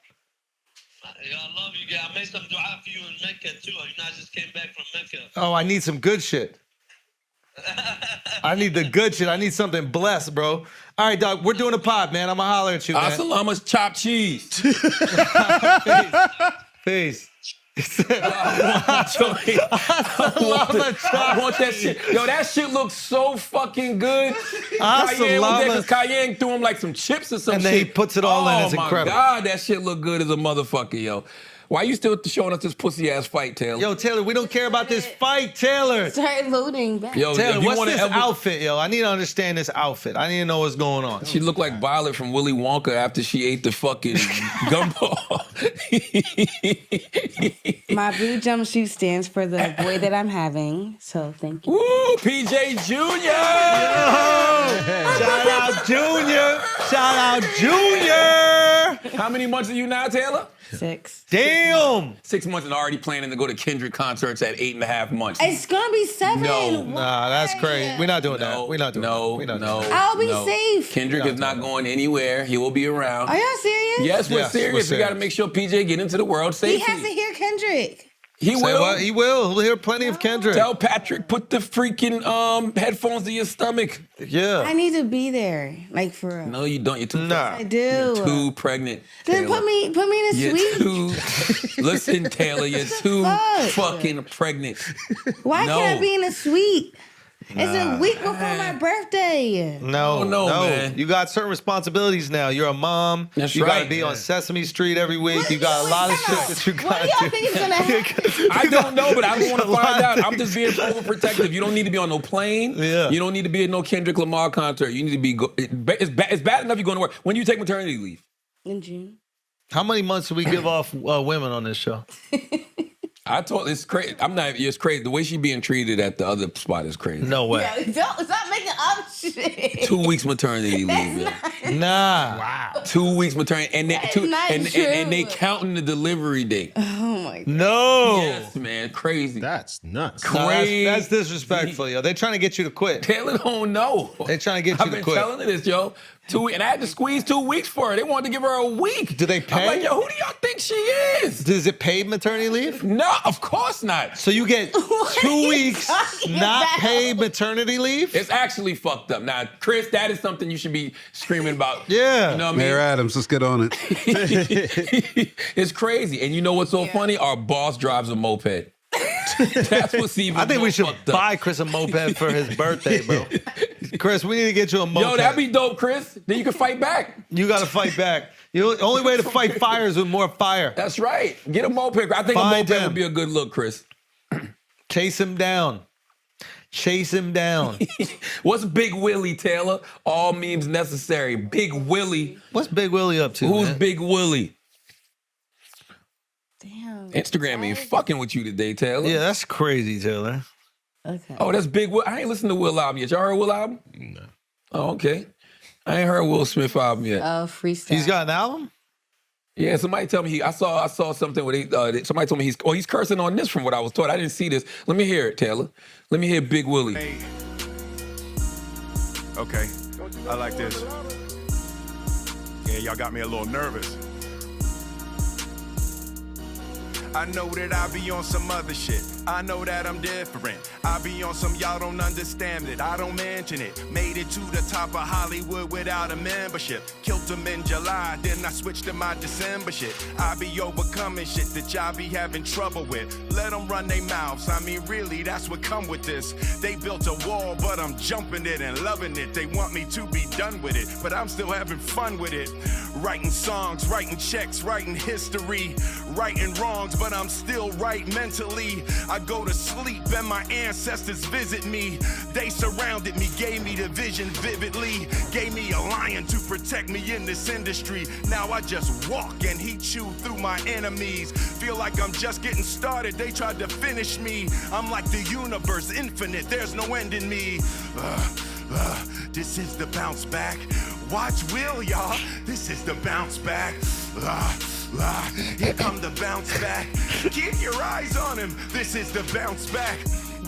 Yo, I love you guys. I made some dua for you in Mecca too. You know, I just came back from Mecca. Oh, I need some good shit. I need the good shit. I need something blessed, bro. All right, dog. We're doing a pod, man. I'ma holler at you, man. Assalamu's chopped cheese. Peace. I want that shit. Yo, that shit looks so fucking good. Cayenne was there 'cause Cayenne threw him like some chips or some And shit. then he puts it all in. It's incredible. Oh my God, that shit look good as a motherfucker, yo. Why you still showing us this pussy ass fight, Taylor? Yo, Taylor, we don't care about this fight, Taylor. Start loading back. Yo, Taylor, if you what's wanna this ever- outfit, yo? I need to understand this outfit. I need to know what's going on. She looked like Violet from Willy Wonka after she ate the fucking gumbo. My blue jumpsuit stands for the boy that I'm having, so thank you. Woo, PJ Jr. Shout out, Junior. Shout out, Junior. How many months are you now, Taylor? 6. Damn. 6 months and already planning to go to Kendrick concerts at 8.5 months. It's gonna be 7. No. Nah, that's crazy. We're not doing that. We're not doing that. We're not doing that. I'll be safe. Kendrick is not going anywhere. He will be around. Are y'all serious? Yes, we're Yes, serious. we're We got to serious. make sure PJ get into the world He safely. has to hear Kendrick. He Say will. what? He will. He'll hear plenty of Kendrick. Tell Patrick, put the freaking headphones to your stomach. Yeah. I need to be there, like for real. No, you don't. You're too Nah. I do. You're too pregnant. Then Taylor. put me in a You're suite. too. Listen, Taylor, you're too fuck? fucking pregnant. Why No. can't I be in a suite? It's a week before my birthday. No, Oh, no, man. You got certain responsibilities now. You're a mom. That's you right. gotta be on Sesame Street every week. You got a lot of shit that you What gotta do y'all do. think is gonna happen? I don't know, but I don't want to There's a lot find out. of I'm just being overprotective. You don't need to be on no plane. Yeah. You don't need to be at no Kendrick Lamar concert. You need to be. It's bad enough you're going to work. When do you take maternity leave? In June. How many months do we give off women on this show? I told it's crazy. I'm not. It's crazy. The way she being treated at the other spot is crazy. No way. Don't stop making up shit. 2 weeks maternity leave. Yeah. Nah. Wow. 2 weeks maternity, and they, That's two, not and they true. counting the delivery date. Oh my god. No. Yes, man, crazy. That's nuts. Nah, Crazy. that's disrespectful, yo. They're trying to get you to quit. Taylor don't know. They're trying to get I've you to been quit. telling her this, yo. And I had to squeeze 2 weeks for her. They wanted to give her a week. Do they I'm pay? like, yo, who do y'all think she is? Does it pay maternity leave? No, of course not. So you get 2 weeks not paid maternity leave? It's actually fucked up. Now, Chris, that is something you should be screaming about. Yeah. You know what I mean? Mayor Adams, let's get on it. It's crazy. And you know what's so funny? Our boss drives a moped. That's what's even I think we should fucked up. buy Chris a moped for his birthday, bro. Chris, we need to get you a moped. Yo, that'd be dope, Chris. Then you can fight back. You got to fight back. The only way to fight fire is with more fire. That's right. Get a moped. I think Find a moped him. would be a good look, Chris. Chase him down. Chase him down. What's Big Willie, Taylor? All memes necessary. Big Willie. What's Big Willie up to? Who's man? Big Willie? Damn. Instagram ain't fucking with you today, Taylor. Yeah, that's crazy, Taylor. Okay. Oh, that's Big Will. I ain't listened to Will album yet. Y'all heard Will album? No. Oh, okay. I ain't heard Will Smith album yet. Freestyle. He's got an album? Yeah, somebody tell me I saw something where somebody told me he's cursing on this from what I was told. I didn't see this. Let me hear it, Taylor. Let me hear Big Willie. Hey. Okay, I like this. Yeah, y'all got me a little nervous. I know that I be on some other shit. I know that I'm different. I be on some y'all don't understand it. I don't mention it. Made it to the top of Hollywood without a membership. Killed them in July, then I switched to my December shit. I be overcoming shit that y'all be having trouble with. Let them run their mouths. I mean, really, that's what come with this. They built a wall, but I'm jumping it and loving it. They want me to be done with it, but I'm still having fun with it. Writing songs, writing checks, writing history, righting wrongs, but I'm still right mentally. I go to sleep and my ancestors visit me. They surrounded me, gave me the vision vividly, gave me a lion to protect me in this industry. Now I just walk and he chew through my enemies. Feel like I'm just getting started, they tried to finish me. I'm like the universe, infinite, there's no end in me. This is the bounce back. Watch Will, y'all. This is the bounce back. Here come the bounce back. Keep your eyes on him. This is the bounce back.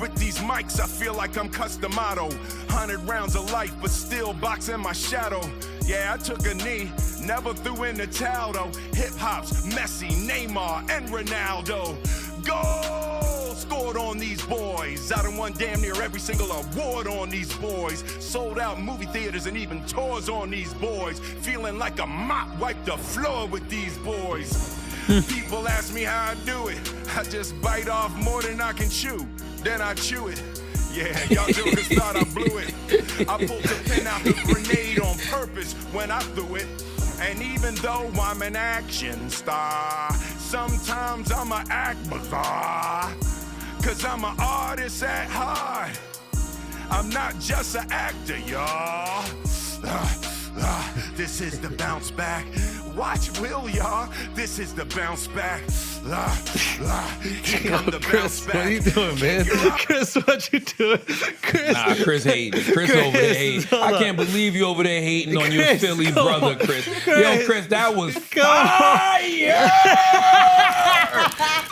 With these mics, I feel like I'm Customato. 100 rounds of life, but still boxing my shadow. Yeah, I took a knee, never threw in the towel though. Hip hop's Messi, Neymar, and Ronaldo. Goal scored on these boys. I done won damn near every single award on these boys. Sold out movie theaters and even tours on these boys. Feeling like a mop wiped the floor with these boys. People ask me how I do it. I just bite off more than I can chew. Then I chew it. Yeah, y'all jokers thought I blew it. I pulled the pin out the grenade on purpose when I threw it. And even though I'm an action star, sometimes I'ma act bizarre. Cause I'm an artist at heart. I'm not just an actor, y'all. This is the bounce back. Watch Will, y'all. This is the bounce back. Here come the bounce back. What are you doing, man? Chris, what you doing? Chris. Nah, Chris hating. Chris over there hating. I can't believe you over there hating on your Chris, Philly come brother, on. Chris. Yo, Chris. Chris, that was Come on. fire!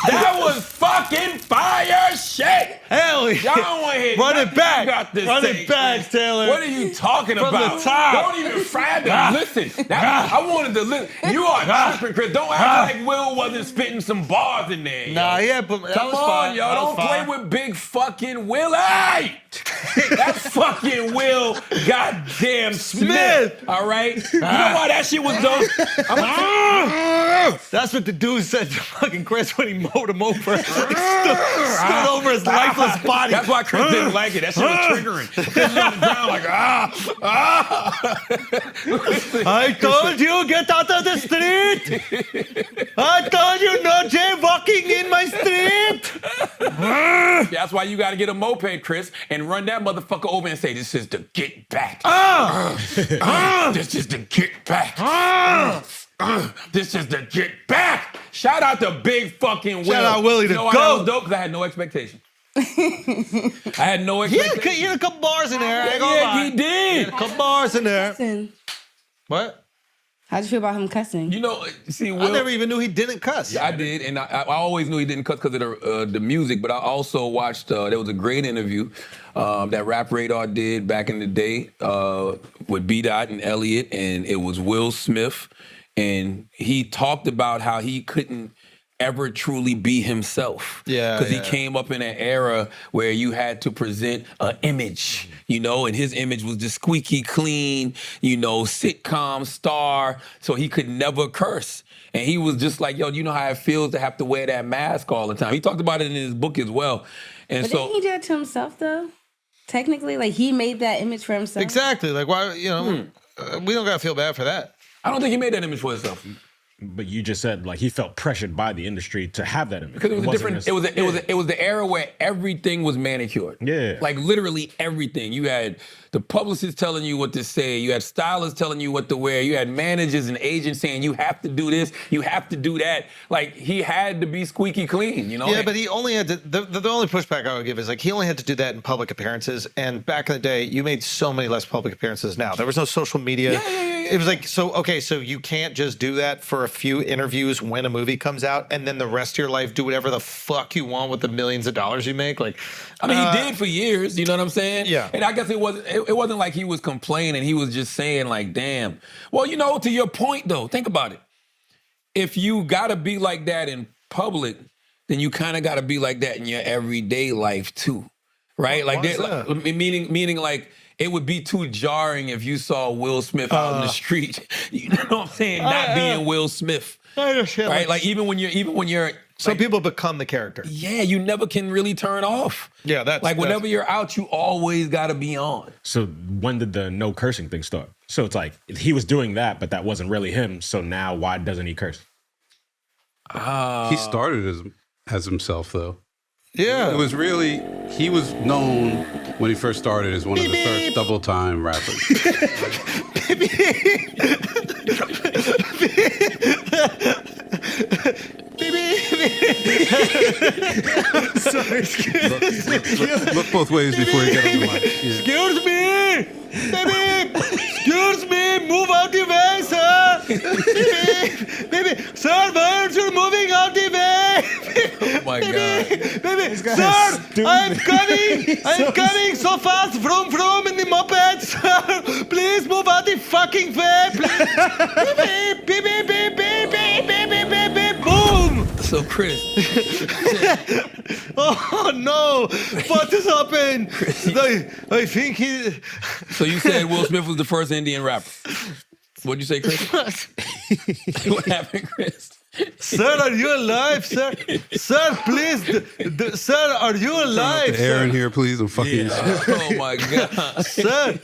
That was fucking fire shit! Hell yeah. Y'all don't want to hear Run nothing it back. you got to Run say, it back, Chris. Taylor. What are you talking From about? the top. Don't even try to listen. I wanted to listen. You are tripping, Chris. Don't act like Will wasn't spitting some bars in there. Nah, yo. yeah, but that Come was on, fine. y'all. That Don't was play fine. with big fucking Will. That's fucking Will goddamn Smith. All right? You know why that shit was dope? That's what the dude said to fucking Chris when he mowed him over. He stood over his lifeless body. That's why Chris didn't like it. That shit was triggering. Chris was on the ground like, I told you, get out of the street. I told you, no jaywalking in my street. That's why you got to get a moped, Chris, and run that motherfucker over and say, this is the get back. This is the get back. This is the get back. Shout out to big fucking Will. Shout out Willie the You know why that GOAT. was dope? Because I had no expectation. I had no He expectation. had a couple bars in there. I ain't gonna Yeah, lie. he did. A couple bars in there. Listen, What? How'd you feel about him cussing? You know, see, I Will, never even knew he didn't cuss. I did, and I always knew he didn't cuss because of the music. But I also watched. There was a great interview that Rap Radar did back in the day with B. Dot and Elliot, and it was Will Smith, and he talked about how he couldn't ever truly be himself. Yeah, because he came up in an era where you had to present an image, you know, and his image was the squeaky clean, you know, sitcom star, so he could never curse. And he was just like, yo, you know how it feels to have to wear that mask all the time. He talked about it in his book as well. And But so didn't he do it to himself, though? Technically, like, he made that image for himself. Exactly. Like, why, you know, we don't got to feel bad for that. I don't think he made that image for himself. But you just said like he felt pressured by the industry to have that image. Because it was a wasn't different. his- It was the era where everything was manicured. Yeah. Like literally everything. You had the publicists telling you what to say. You had stylists telling you what to wear. You had managers and agents saying you have to do this. You have to do that. Like he had to be squeaky clean. You know. Yeah, but he only had to. The only pushback I would give is like he only had to do that in public appearances. And back in the day, you made so many less public appearances. Now there was no social media. Yeah. It was like so you can't just do that for a few interviews when a movie comes out, and then the rest of your life do whatever the fuck you want with the millions of dollars you make. Like, I mean, he did for years. You know what I'm saying? Yeah. And I guess it wasn't like he was complaining. He was just saying like, damn. Well, you know, to your point though, think about it. If you gotta be like that in public, then you kind of gotta be like that in your everyday life too, right? Like, meaning like. It would be too jarring if you saw Will Smith out in the street. You know what I'm saying? Not being Will Smith, I understand. right? Like even when you're some like, people become the character. Yeah, you never can really turn off. Yeah, that's like whenever you're out, you always got to be on. So when did the no cursing thing start? So it's like he was doing that, but that wasn't really him. So now why doesn't he curse? He started as himself though. Yeah. It was really, he was known when he first started as one of the first double-time rappers. Sorry, look both ways before you get on the mic. Yeah. Excuse me! Baby! Excuse me! Move out the way, sir! Baby! Sir, birds are moving out the way! Oh my God. Baby! Sir! I'm coming! I'm coming so fast! Vroom in the moped, sir! Please move out the fucking way! Please! Beep! Boom! So Chris. Oh no! What has happened? I think he. So you said Will Smith was the first Indian rapper. What'd you say, Chris? What happened, Chris? Sir, are you alive, sir? Sir, please, sir, are you alive? The air in here, please. I'm fucking. Oh my God, sir.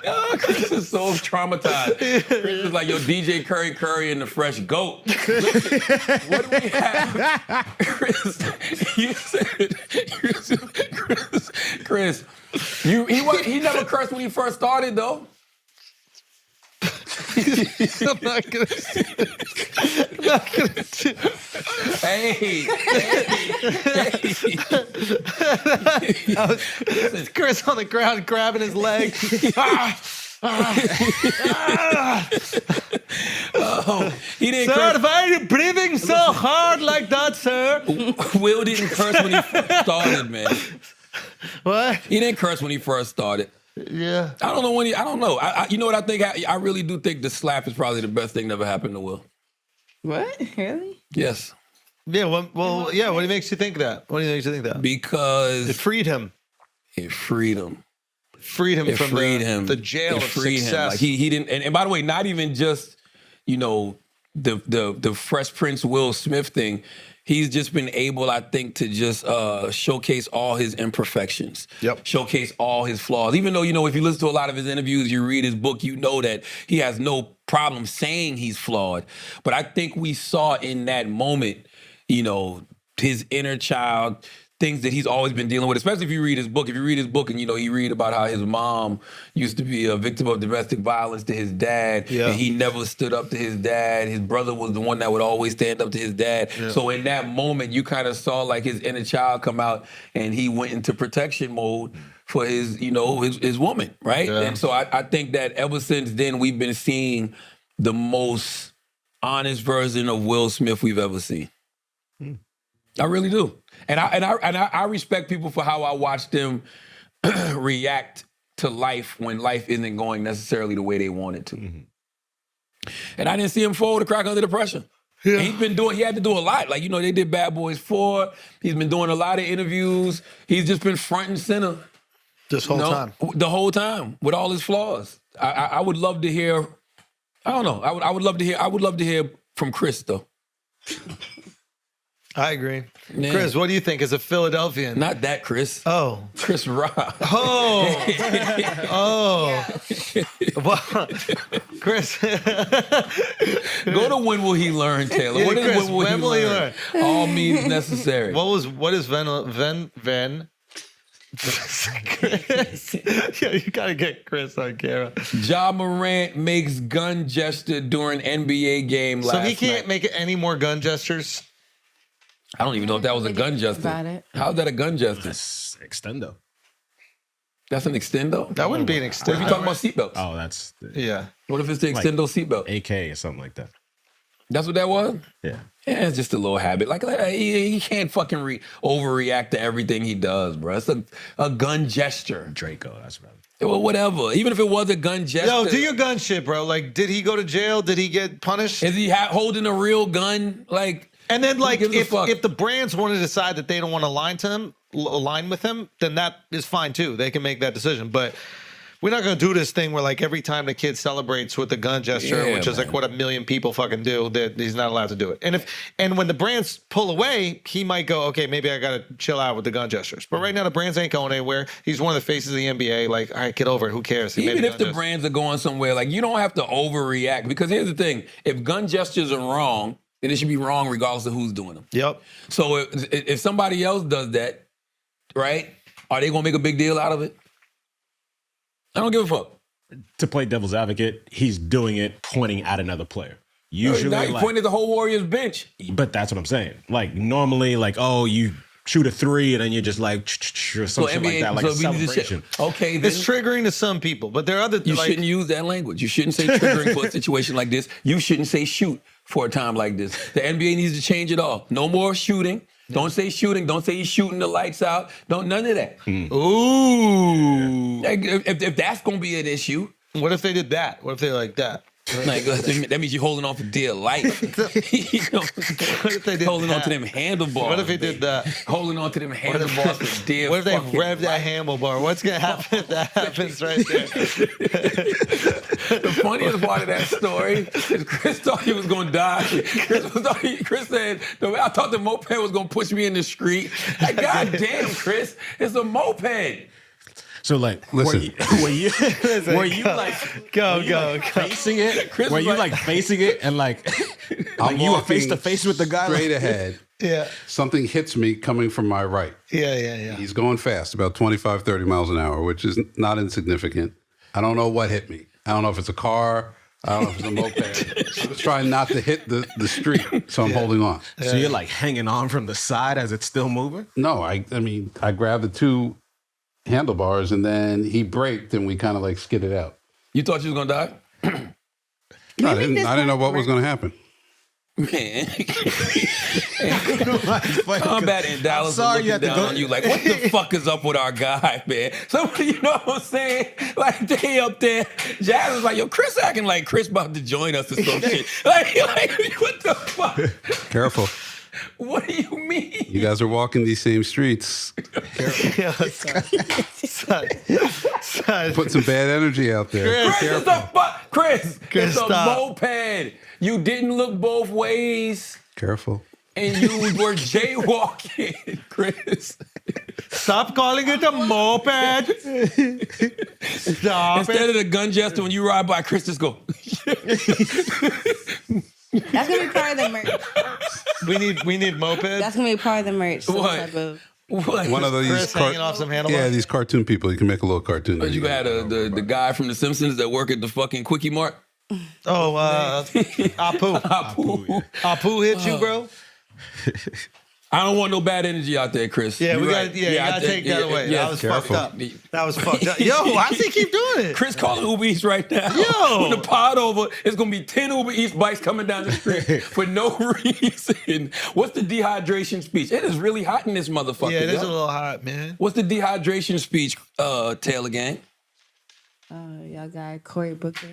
Oh, Chris is so traumatized. Chris is like, yo, DJ Curry and the Fresh Goat. What do we have? Chris, you said, Chris, he never cursed when he first started, though. I'm not gonna do it. Hey. It's Chris on the ground grabbing his leg. Oh, he didn't Sir, curse. why are you breathing so hard like that, sir? Will didn't curse when he first started, man. What? He didn't curse when he first started. Yeah. I don't know when I don't know. You know what I think? I really do think the slap is probably the best thing that ever happened to Will. What? Really? Yes. Yeah, well, yeah, what makes you think that? What makes you think that? Because It freed him. it freed him. Freed him It from freed him. the jail It of freed success. him. Like he didn't. And by the way, not even just the Fresh Prince Will Smith thing. He's just been able, I think, to just showcase all his imperfections. Yep. Showcase all his flaws. Even though, if you listen to a lot of his interviews, you read his book, you know that he has no problem saying he's flawed. But I think we saw in that moment, his inner child things that he's always been dealing with, especially if you read his book. If you read his book and, you read about how his mom used to be a victim of domestic violence to his dad, and he never stood up to his dad. His brother was the one that would always stand up to his dad. Yeah. So in that moment, you kind of saw like his inner child come out, and he went into protection mode for his, his woman, right? Yeah. And so I think that ever since then, we've been seeing the most honest version of Will Smith we've ever seen. I really do. And I respect people for how I watch them react to life when life isn't going necessarily the way they want it to. Mm-hmm. And I didn't see him fall to crack under the pressure. Yeah. He had to do a lot. Like, they did Bad Boys 4. He's been doing a lot of interviews. He's just been front and center. This whole time. The whole time, with all his flaws. I would love to hear, I don't know. I would love to hear from Chris, though. I agree. Yeah. Chris, what do you think as a Philadelphian? Not that Chris. Oh. Chris Rock. Oh. Well, Chris. Go to When Will He Learn, Taylor. Yeah, what is Chris, when will he learn? All means necessary. What is Ven? Yeah, you gotta get Chris on camera. Ja Morant makes gun gesture during NBA game last night. So he can't make any more gun gestures? I don't even know if that was a gun gesture. How's that a gun gesture? That's extendo. That's an extendo? That wouldn't be an extendo. What if you talking about seatbelts? Oh, that's... Yeah. What if it's the extendo seatbelt? AK or something like that. That's what that was? Yeah. Yeah, it's just a little habit. Like he can't fucking overreact to everything he does, bro. It's a gun gesture. Draco, that's right. Well, whatever. Even if it was a gun gesture. Yo, do your gun shit, bro. Like, did he go to jail? Did he get punished? Is he holding a real gun? Like... And then, like, if the brands want to decide that they don't want to align with him, then that is fine too. They can make that decision. But we're not going to do this thing where, like, every time the kid celebrates with a gun gesture, which is like what 1 million people fucking do, that he's not allowed to do it. And when the brands pull away, he might go, okay, maybe I got to chill out with the gun gestures. But right now, the brands ain't going anywhere. He's one of the faces of the NBA. Like, all right, get over it. Who cares? Even if the brands are going somewhere, like, you don't have to overreact. Because here's the thing: if gun gestures are wrong, then it should be wrong regardless of who's doing them. Yep. So if somebody else does that, right, are they going to make a big deal out of it? I don't give a fuck. To play devil's advocate, he's doing it pointing at another player. Usually, now he's pointing at the whole Warriors bench. But that's what I'm saying. Like, normally, like, oh, you shoot a three and then you're just like, or some shit like that, like a celebration. Okay, then. It's triggering to some people, but there are other... You shouldn't use that language. You shouldn't say triggering for a situation like this. You shouldn't say shoot for a time like this. The NBA needs to change it all. No more shooting. Don't say shooting. Don't say he's shooting the lights out. None of that. Ooh. Like, if that's going to be an issue. What if they did that? What if they like that? Like, that means you're holding on for dear life. What if they did holding that? on to them handlebars. What if he did that? Holding on to them handlebars for dear What if they rev that handlebar? What's going to happen if that happens right there? The funniest part of that story is Chris thought he was going to die. Chris said, I thought the moped was going to push me in the street. Like, God damn, Chris, it's a moped. So, like, listen, were you like facing it? Chris were you was like facing it and like you were face to face with the guy straight ahead? Yeah. Something hits me coming from my right. Yeah. He's going fast, about 25, 30 miles an hour, which is not insignificant. I don't know what hit me. I don't know if it's a car. I don't know if it's a moped. I was trying not to hit the street, so I'm holding on. So you're like hanging on from the side as it's still moving? No, I mean, I grabbed the two handlebars and then he braked and we kind of like skidded out. You thought you was going to die? No, I didn't know what was going to happen. Man. Combat in Dallas sorry looking down on you like, what the fuck is up with our guy, man? Somebody, you know what I'm saying? Like, they up there. Jazz is like, yo, Chris acting like Chris about to join us or some shit. Like, what the fuck? Careful. What do you mean? You guys are walking these same streets. Son. Put some bad energy out there. Chris, it's a stop. moped. You didn't look both ways. Careful. And you were jaywalking, Chris. Stop calling it a moped. Stop Instead of the gun gesture, when you ride by, Chris just go. That's gonna be part of the merch. We need moped. That's gonna be part of the merch. Some What? type of What? One of those Chris hanging off some handlebars? Yeah, these cartoon people. You can make a little cartoon. You had the guy from The Simpsons that work at the fucking Quickie Mart. Oh, Apu. Apu hit you, bro? I don't want no bad energy out there, Chris. Yeah, You're we right. got. Yeah, you gotta take that away. Yeah, That was careful. fucked up. That was fucked up. Yo, why does he keep doing it? Chris calling Uber Eats right now. Yo. When the pod over, it's gonna be 10 Uber Eats bikes coming down the street for no reason. What's the dehydration speech? It is really hot in this motherfucker. Yeah, it is yo. a little hot, man. What's the dehydration speech, Taylor Gang? Y'all got Cory Booker.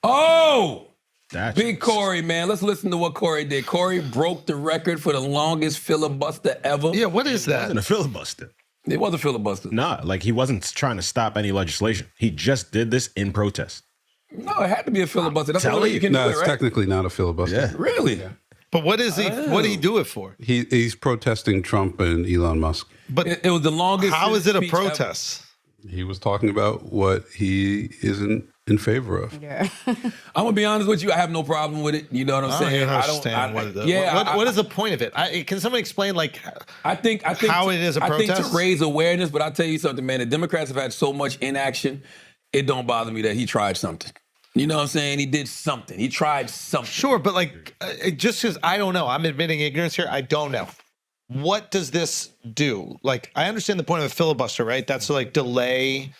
Oh! That's Big Cory, man. Let's listen to what Cory did. Cory broke the record for the longest filibuster ever. Yeah, what is that? wasn't a filibuster. It was a filibuster. Nah, like he wasn't trying to stop any legislation. He just did this in protest. No, it had to be a filibuster. That's the only way you can No, do it's it, right? technically not a filibuster. Yeah. Really? But what is he? What did he do it for? He's protesting Trump and Elon Musk. But It was the longest. how is it a speech ever. protest? He was talking about what he isn't in favor of. Yeah. I'm gonna be honest with you. I have no problem with it. You know what I'm I don't saying? even understand what it is. Yeah. What is the point of it? Can someone explain, like, I think how it is a I think protest? to raise awareness, but I'll tell you something, man. The Democrats have had so much inaction. It don't bother me that he tried something. You know what I'm saying? He did something. He tried something. Sure, but like, just because I don't know, I'm admitting ignorance here. I don't know. What does this do? Like, I understand the point of a filibuster, right? That's to like delay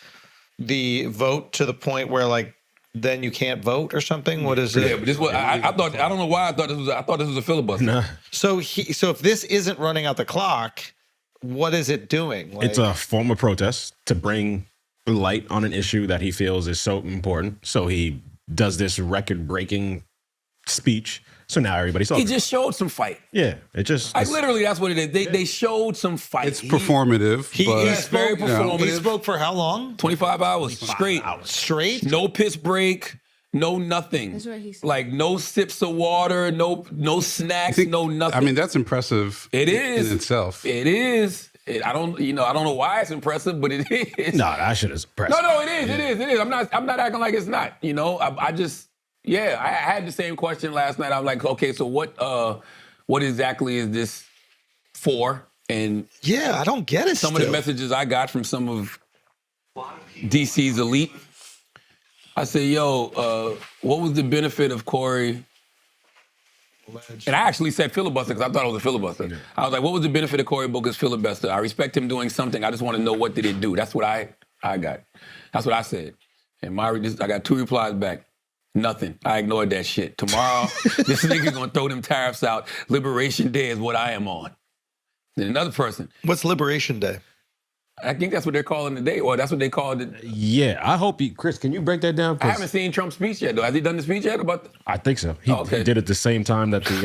the vote to the point where like then you can't vote or something. What is it? Yeah, but this was. I thought. I don't know why I thought this was. I thought this was a filibuster. Nah. So if this isn't running out the clock, what is it doing? Like, It's a form of protest to bring light on an issue that he feels is so important. So he does this record-breaking speech. So now everybody's talking. He just showed some fight. Yeah, it just. Like literally, that's what it is. They showed some fight. It's performative, but He's very performative. He spoke for how long? 25 hours straight. Straight? No piss break. No nothing. That's what he said. Like no sips of water. No snacks. No nothing. I mean that's impressive. It is in itself. It is. I don't know why it's impressive, but it is. No, that shit is impressive. No, it is. It is. It is. I'm not acting like it's not. You know, I just. Yeah, I had the same question last night. I'm like, okay, so what exactly is this for? And yeah, I don't get it. Some of the messages I got from some of DC's elite, I said, yo, what was the benefit of Cory? And I actually said filibuster because I thought it was a filibuster. Yeah. I was like, what was the benefit of Cory Booker's filibuster? I respect him doing something. I just want to know what did it do. That's what I got. That's what I said. And I got 2 replies back. Nothing. I ignored that shit. Tomorrow, this nigga gonna throw them tariffs out. Liberation Day is what I am on. Then another person. What's Liberation Day? I think that's what they're calling the day, or that's what they called it. Yeah, I hope Chris, can you break that down? I haven't seen Trump's speech yet, though. Has he done the speech yet about? I think so. He did it the same time that the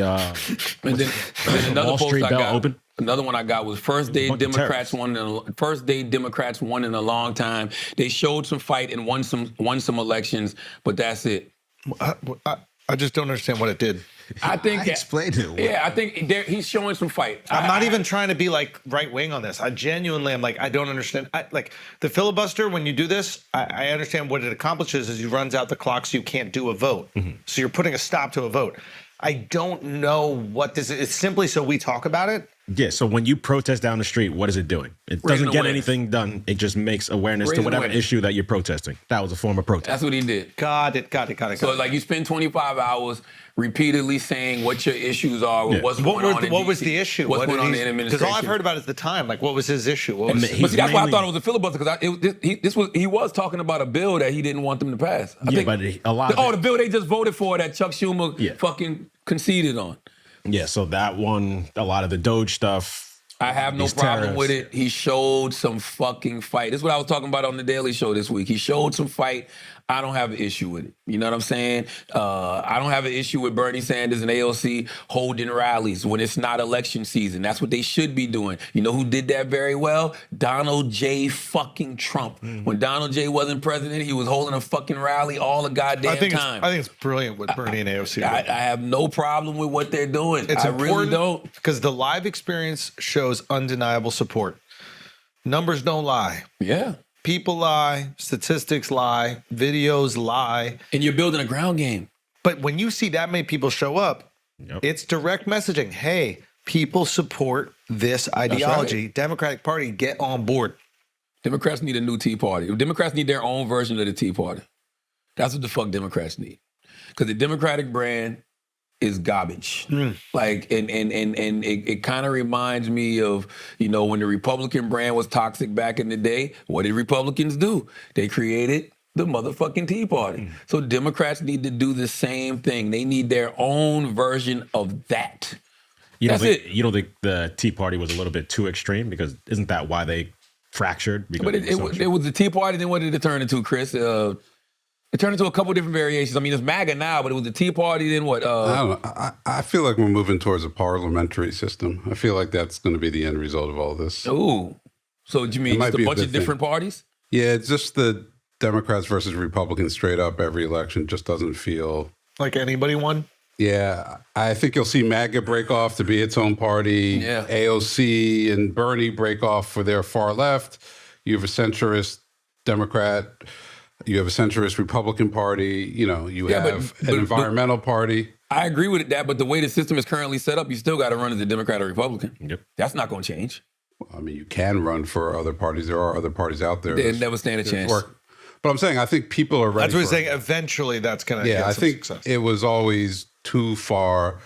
and then another Wall post Street I Bell got. opened. Another one I got was first day Democrats won in a long time. They showed some fight and won some elections, but that's it. I just don't understand what it did. I think explained it. Yeah, I think he's showing some fight. I'm not even trying to be like right wing on this. I genuinely am like, I don't understand. Like the filibuster, when you do this, I understand what it accomplishes is it runs out the clock so you can't do a vote. Mm-hmm. So you're putting a stop to a vote. I don't know what this is. It's simply so we talk about it. Yeah, so when you protest down the street, what is it doing? It doesn't get anything done. It just makes awareness to whatever issue that you're protesting. That was a form of protest. That's what he did. Got it. So like you spend 25 hours repeatedly saying what your issues are, what's going on. What was the issue? What's going on in administration? Because all I've heard about is the time. Like, what was his issue? But see, that's why I thought it was a filibuster because he was talking about a bill that he didn't want them to pass. But a lot. The bill they just voted for that Chuck Schumer fucking conceded on. Yeah, so that one, a lot of the Doge stuff. I have no problem with it. He showed some fucking fight. This is what I was talking about on the Daily Show this week. He showed some fight. I don't have an issue with it. You know what I'm saying? I don't have an issue with Bernie Sanders and AOC holding rallies when it's not election season. That's what they should be doing. You know who did that very well? Donald J. fucking Trump. Mm-hmm. When Donald J. wasn't president, he was holding a fucking rally all the goddamn time. I think it's brilliant what Bernie and AOC I have no problem with what they're doing. It's really don't. Because the live experience shows undeniable support. Numbers don't lie. Yeah. People lie, statistics lie, videos lie. And you're building a ground game. But when you see that many people show up, it's direct messaging. Hey, people support this ideology. right. Democratic Party, get on board. Democrats need a new Tea Party. Democrats need their own version of the Tea Party. That's what the fuck Democrats need. Because the Democratic brand is garbage. Like, and it kind of reminds me of, when the Republican brand was toxic back in the day, what did Republicans do? They created the motherfucking Tea Party. So Democrats need to do the same thing. They need their own version of that. You don't think the Tea Party was a little bit too extreme? Because isn't that why they fractured? But it was the Tea Party, then what did it turn into, Chris? It turned into a couple different variations. I mean, it's MAGA now, but it was the Tea Party, then what? I don't know. I feel like we're moving towards a parliamentary system. I feel like that's going to be the end result of all this. Ooh. So do you mean just a bunch of different parties? Yeah, it's just the Democrats versus Republicans straight up every election just doesn't feel... Like anybody won? Yeah, I think you'll see MAGA break off to be its own party. Yeah. AOC and Bernie break off for their far left. You have a centrist Democrat. You have a centrist Republican Party. You have an environmental party. I agree with that, but the way the system is currently set up, you still got to run as a Democrat or Republican. Yep. That's not going to change. Well, I mean, you can run for other parties. There are other parties out there. They never stand a chance. But I'm saying, I think people are ready. That's what he's saying. Eventually, that's going to get I some think success. it was always too far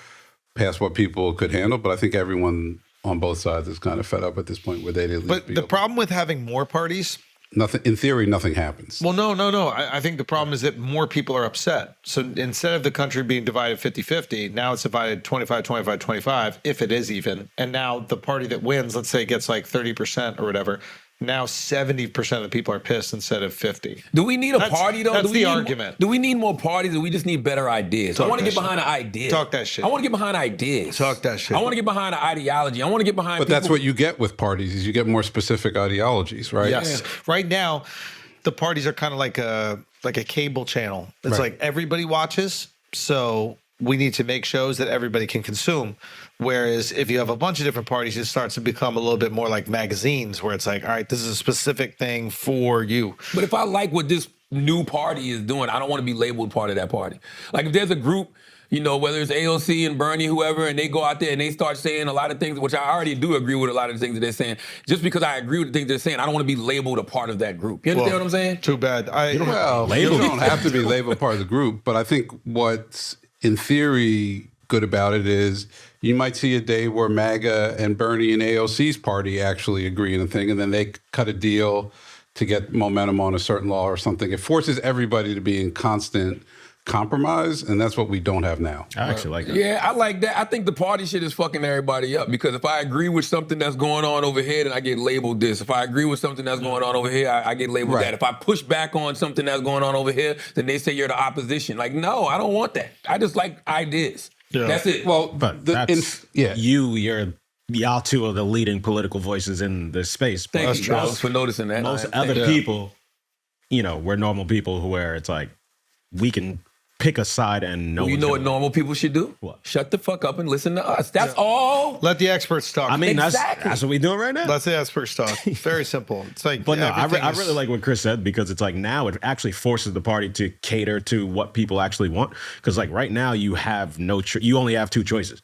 past what people could handle. But I think everyone on both sides is kind of fed up at this point where they didn't. But the problem with having more parties... Nothing, in theory, nothing happens. Well, no. I think the problem is that more people are upset. So instead of the country being divided 50-50, now it's divided 25-25-25, if it is even. And now the party that wins, let's say, gets like 30% or whatever. Now 70% of the people are pissed instead of 50. Do we need a party, though? That's the argument. Do we need more parties, or we just need better ideas? I want to get behind the ideas. Talk that shit. I want to get behind ideas. Talk that shit. I want to get behind the ideology. I want to get behind But that's what you get with parties, is you get more specific ideologies, right? Yes. Yeah. Right now, the parties are kind of like a cable channel. It's like everybody watches, so we need to make shows that everybody can consume. Whereas if you have a bunch of different parties, it starts to become a little bit more like magazines, where it's like, all right, this is a specific thing for you. But if I like what this new party is doing, I don't want to be labeled part of that party. Like if there's a group, whether it's AOC and Bernie, whoever, and they go out there and they start saying a lot of things, which I already do agree with a lot of the things that they're saying. Just because I agree with the things they're saying, I don't want to be labeled a part of that group. You understand what I'm saying? Too bad. You don't have to be labeled part of the group, but I think what's in theory good about it is you might see a day where MAGA and Bernie and AOC's party actually agree on a thing, and then they cut a deal to get momentum on a certain law or something. It forces everybody to be in constant compromise, and that's what we don't have now. I actually like that. Yeah, I like that. I think the party shit is fucking everybody up, because if I agree with something that's going on over here, then I get labeled this. If I agree with something that's going on over here, I get labeled that. If I push back on something that's going on over here, then they say you're the opposition. Like, no, I don't want that. I just like ideas. Yeah. That's it. Well, but y'all two are the leading political voices in this space. Thank you, Charles, for noticing that. Most other people, we're normal people where it's like, we can pick a side and know. You know what normal people should do? What? Shut the fuck up and listen to us. That's all. Let the experts talk. I mean, that's what we're doing right now. Let the experts talk. Very simple. It's like, but no, I really like what Chris said, because it's like now it actually forces the party to cater to what people actually want. Because like right now you have you only have two choices.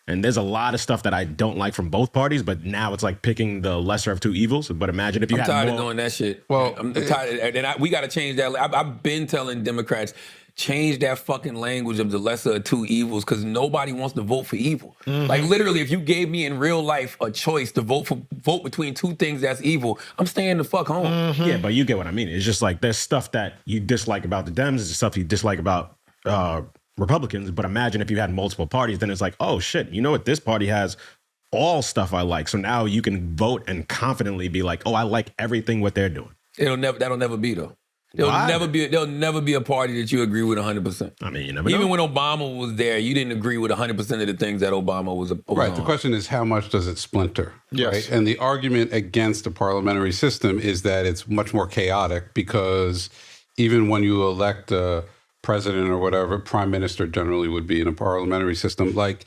And there's a lot of stuff that I don't like from both parties, but now it's like picking the lesser of two evils. But imagine if you had more. I'm tired of doing that shit. Well, I'm tired, and we got to change that. I've been telling Democrats, change that fucking language of the lesser of two evils, because nobody wants to vote for evil. Like literally, if you gave me in real life a choice to vote between two things that's evil, I'm staying the fuck home. Yeah, but you get what I mean. It's just like there's stuff that you dislike about the Dems, there's stuff you dislike about Republicans. But imagine if you had multiple parties, then it's like, oh shit, you know what? This party has all stuff I like. So now you can vote and confidently be like, oh, I like everything what they're doing. That'll never be though. There'll never be a party that you agree with 100%. I mean, you never know. Even when Obama was there, you didn't agree with 100% of the things that Obama was right. on. The question is, how much does it splinter? Yes. Right? And the argument against a parliamentary system is that it's much more chaotic, because even when you elect a president or whatever, prime minister generally would be in a parliamentary system. Like,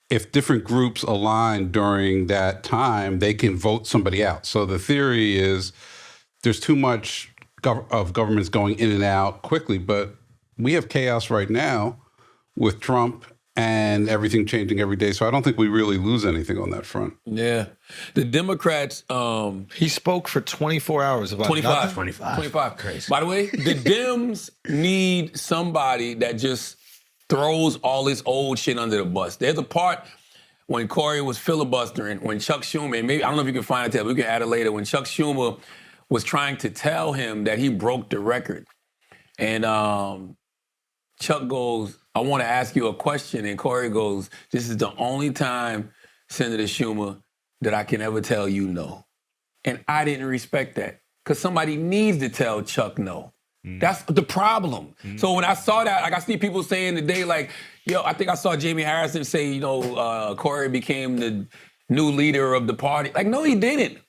if different groups align during that time, they can vote somebody out. So the theory is there's too much of governments going in and out quickly, but we have chaos right now with Trump and everything changing every day. So I don't think we really lose anything on that front. Yeah. The Democrats, He spoke for 24 hours about 25. nothing. 25. Crazy. By the way, the Dems need somebody that just throws all this old shit under the bus. There's a part when Cory was filibustering, when Chuck Schumer, and maybe, I don't know if you can find it, but we can add it later, when Chuck Schumer was trying to tell him that he broke the record. And Chuck goes, I want to ask you a question. And Cory goes, this is the only time, Senator Schumer, that I can ever tell you no. And I didn't respect that because somebody needs to tell Chuck no. That's the problem. So when I saw that, like I see people saying today, like, yo, I think I saw Jamie Harrison say, Cory became the new leader of the party. Like, no, he didn't.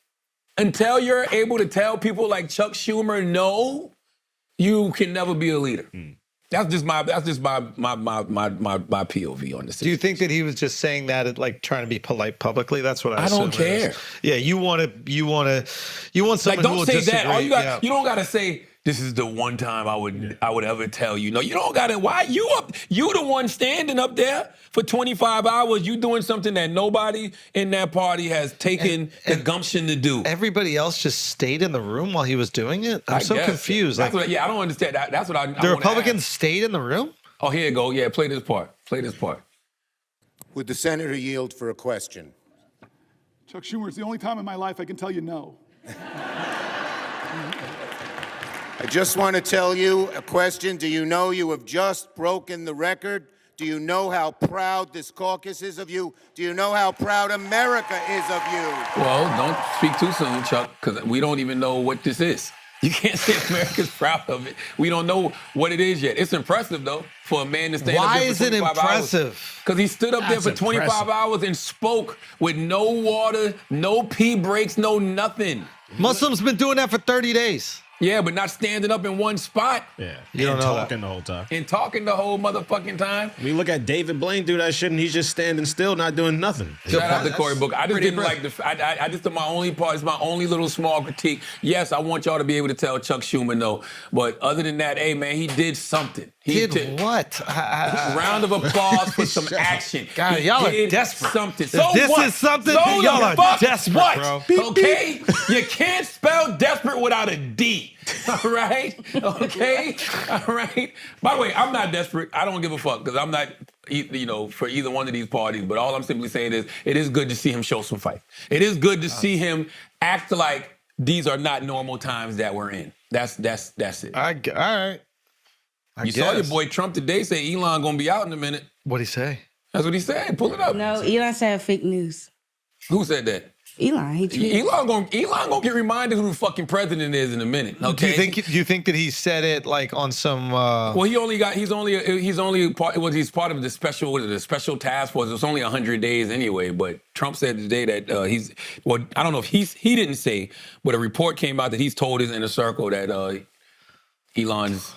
Until you're able to tell people like Chuck Schumer no, you can never be a leader. That's just my POV on this. Do you think that he was just saying that at, like, trying to be polite publicly? That's what I don't assume it is. care. Yeah, you want someone Like, who don't will say disagree. that. All you don't gotta say, this is the one time I would ever tell you. No, you don't gotta. Why you the one standing up there for 25 hours. You doing something that nobody in that party has taken the gumption to do. Everybody else just stayed in the room while he was doing it? I'm so confused. That's I don't understand. That's what I The Republicans stayed in the room? Oh, here you go. Yeah, play this part. Would the senator yield for a question? Chuck Schumer, it's the only time in my life I can tell you no. I just want to tell you a question. Do you know you have just broken the record? Do you know how proud this caucus is of you? Do you know how proud America is of you? Well, don't speak too soon, Chuck, because we don't even know what this is. You can't say America's proud of it. We don't know what it is yet. It's impressive, though, for a man to stand up there for 25 hours. Why is it impressive? Because he stood up there for 25 hours and spoke with no water, no pee breaks, no nothing. Muslims been doing that for 30 days. Yeah, but not standing up in one spot. Yeah, you don't know talking the whole time. And talking the whole motherfucking time. We look at David Blaine do that shit, and he's just standing still, not doing nothing. Shout out to Cory Booker. I just didn't like I just my only part. It's my only little small critique. Yes, I want y'all to be able to tell Chuck Schumer no, but other than that, hey man, he did something. He did what? Round of applause for some action. God, y'all are desperate. Something. If So this what? is something, so y'all are desperate, what? bro. Okay, you can't spell desperate without a D. All right? Okay? All right? By the way, I'm not desperate. I don't give a fuck because I'm not, for either one of these parties. But all I'm simply saying is it is good to see him show some fight. It is good to see him act like these are not normal times that we're in. That's it. All right. You saw your boy Trump today say Elon gonna be out in a minute. What'd he say? That's what he said. Pull it up. No, Elon said fake news. Who said that? Elon. He tweeted. Elon gonna get reminded who the fucking president is in a minute. Okay. Do you think that he said it like on some? Well, he's part of the special task force. It's only 100 days anyway. But Trump said today that I don't know if he didn't say, but a report came out that he's told his inner circle that Elon's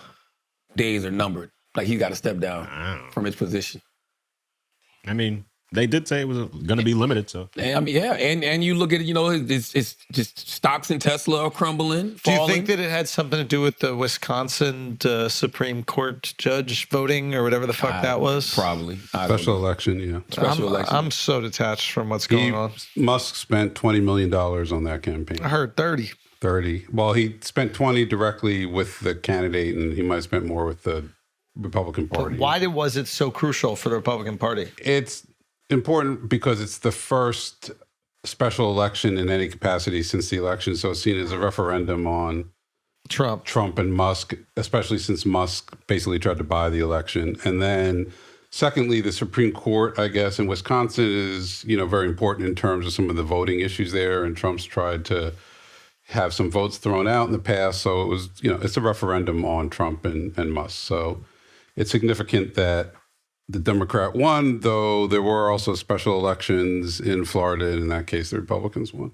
days are numbered. Like he's got to step down from his position. I mean, they did say it was going to be limited, so. I mean, yeah, and you look at it, it's just stocks in Tesla are crumbling, Do you falling. think that it had something to do with the Wisconsin Supreme Court judge voting or whatever the fuck that was? Probably. Special election, yeah. Special election. I'm so detached from what's going on. Musk spent $20 million on that campaign. I heard 30. 30. Well, he spent 20 directly with the candidate, and he might have spent more with the Republican Party. But why was it so crucial for the Republican Party? It's important because it's the first special election in any capacity since the election, so it's seen as a referendum on Trump and Musk, especially since Musk basically tried to buy the election. And then secondly, the Supreme Court, I guess, in Wisconsin is, very important in terms of some of the voting issues there, and Trump's tried to have some votes thrown out in the past. So it was, it's a referendum on Trump and Musk. So it's significant that the Democrat won, though there were also special elections in Florida, and in that case, the Republicans won.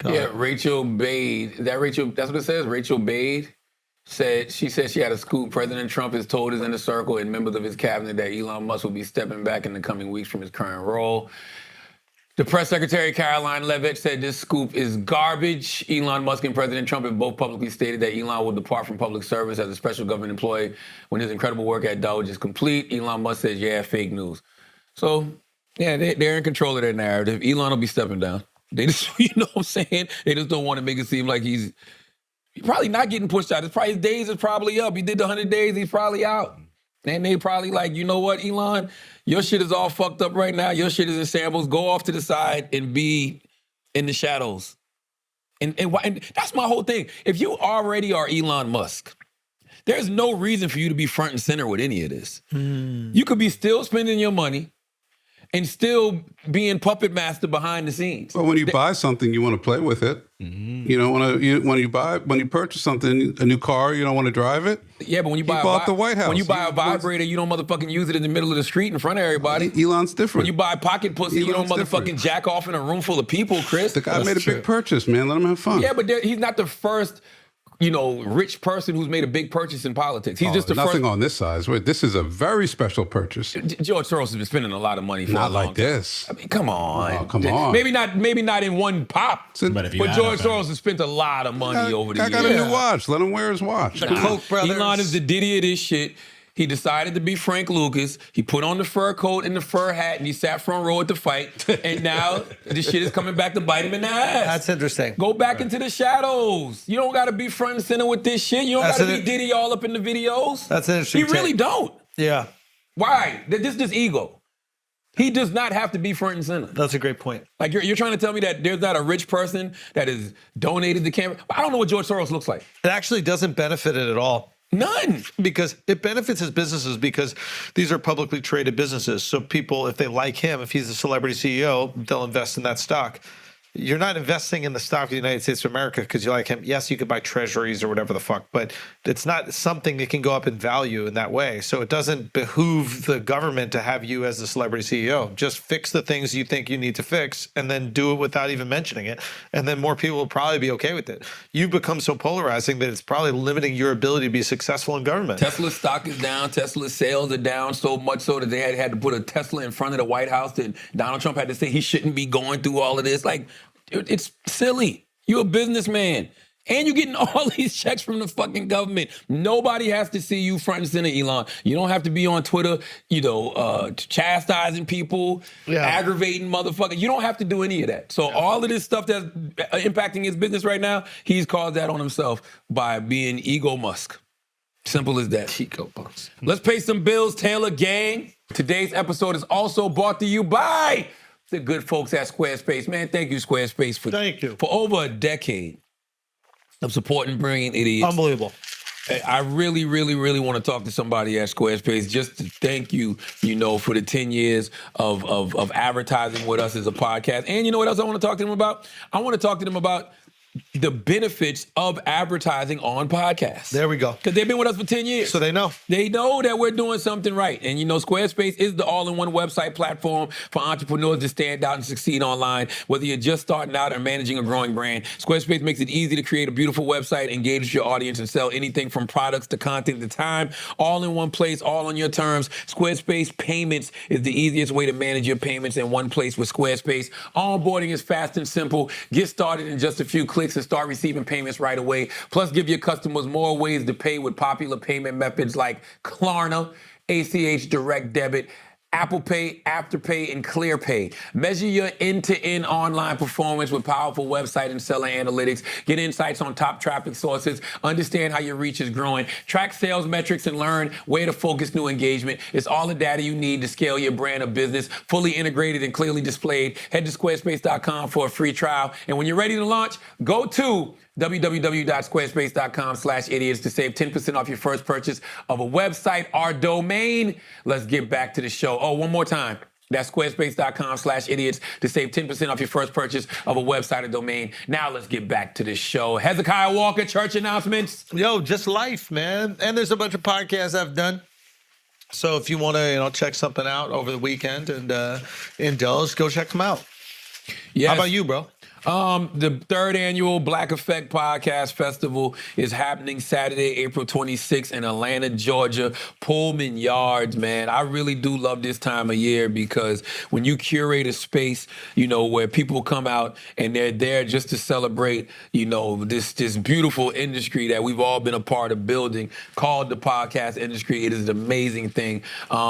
Yeah, Rachel Bade. That's what it says. Rachel Bade said she had a scoop. President Trump has told his inner circle and members of his cabinet that Elon Musk will be stepping back in the coming weeks from his current role. The press secretary, Caroline Levitt, said this scoop is garbage. Elon Musk and President Trump have both publicly stated that Elon will depart from public service as a special government employee when his incredible work at Doge is complete. Elon Musk says, yeah, fake news. So, yeah, they're in control of their narrative. Elon will be stepping down. They just, you know what I'm saying? They just don't want to make it seem like he's probably not getting pushed out. His days is probably up. He did the 100 days, he's probably out. And they probably like, you know what, Elon? Your shit is all fucked up right now. Your shit is in shambles. Go off to the side and be in the shadows. And that's my whole thing. If you already are Elon Musk, there's no reason for you to be front and center with any of this. You could be still spending your money and still being puppet master behind the scenes. Well, when you buy something, you want to play with it. You know, when you purchase something, a new car, you don't want to drive it. Yeah, but when you buy the White House. When you buy a vibrator, you don't motherfucking use it in the middle of the street in front of everybody. Elon's different. When you buy pocket pussy, you don't motherfucking jack off in a room full of people, Chris. The guy made a big purchase, man. Let him have fun. Yeah, but he's not the first, rich person who's made a big purchase in politics. He's just the nothing first. on this size. Wait, this is a very special purchase. George Soros has been spending a lot of money for Not a long like time. this. I mean, come on. Oh, come on. Maybe not in one pop. But if you But add George up Soros has spent a lot of money over the I years. got a new watch. Let him wear his watch. The Koch brothers. Elon is the Diddy of this shit. He decided to be Frank Lucas. He put on the fur coat and the fur hat, and he sat front row at the fight. And now this shit is coming back to bite him in the ass. That's interesting. Go back into the shadows. You don't got to be front and center with this shit. You don't got to be Diddy all up in the videos. That's an interesting He really take. don't. Yeah. Why? This is just ego. He does not have to be front and center. That's a great point. Like you're trying to tell me that there's not a rich person that has donated the camera. I don't know what George Soros looks like. It actually doesn't benefit it at all. None. Because it benefits his businesses because these are publicly traded businesses. So people, if they like him, if he's a celebrity CEO, they'll invest in that stock. You're not investing in the stock of the United States of America because you like him. Yes, you could buy treasuries or whatever the fuck, but it's not something that can go up in value in that way. So it doesn't behoove the government to have you as the celebrity CEO. Just fix the things you think you need to fix and then do it without even mentioning it. And then more people will probably be okay with it. You've become so polarizing that it's probably limiting your ability to be successful in government. Tesla's stock is down. Tesla's sales are down so much so that they had to put a Tesla in front of the White House. That Donald Trump had to say he shouldn't be going through all of this. Like, it's silly. You're a businessman. And you're getting all these checks from the fucking government. Nobody has to see you front and center, Elon. You don't have to be on Twitter, chastising people, aggravating motherfuckers. You don't have to do any of that. So all of this stuff that's impacting his business right now, he's caused that on himself by being Ego Musk. Simple as that. Ego Musk. Let's pay some bills, Taylor gang. Today's episode is also brought to you by the good folks at Squarespace. Man, thank you, Squarespace, for over a decade of supporting Brilliant Idiots. Unbelievable. I really, really, really want to talk to somebody at Squarespace just to thank you, for the 10 years of advertising with us as a podcast. And you know what else I want to talk to them about? I want to talk to them about the benefits of advertising on podcasts. There we go. Because they've been with us for 10 years. So they know. They know that we're doing something right. And Squarespace is the all-in-one website platform for entrepreneurs to stand out and succeed online. Whether you're just starting out or managing a growing brand, Squarespace makes it easy to create a beautiful website, engage with your audience, and sell anything from products to content to time, all in one place, all on your terms. Squarespace Payments is the easiest way to manage your payments in one place with Squarespace. Onboarding is fast and simple. Get started in just a few clicks and start receiving payments right away. Plus, give your customers more ways to pay with popular payment methods like Klarna, ACH Direct Debit, Apple Pay, Afterpay, and ClearPay. Measure your end-to-end online performance with powerful website and seller analytics. Get insights on top traffic sources. Understand how your reach is growing. Track sales metrics and learn where to focus new engagement. It's all the data you need to scale your brand or business. Fully integrated and clearly displayed. Head to squarespace.com for a free trial. And when you're ready to launch, go to www.squarespace.com/idiots to save 10% off your first purchase of a website or domain. Let's get back to the show. Oh, one more time. That's squarespace.com/idiots to save 10% off your first purchase of a website or domain. Now let's get back to the show. Hezekiah Walker, church announcements. Yo, just life, man. And there's a bunch of podcasts I've done. So if you want to, check something out over the weekend and indulge, go check them out. Yes. How about you, bro? The third annual Black Effect Podcast Festival is happening Saturday, April 26th in Atlanta, Georgia, Pullman Yards, man. I really do love this time of year because when you curate a space, you know, where people come out and they're there just to celebrate, you know, this beautiful industry that we've all been a part of building called the podcast industry. It is an amazing thing.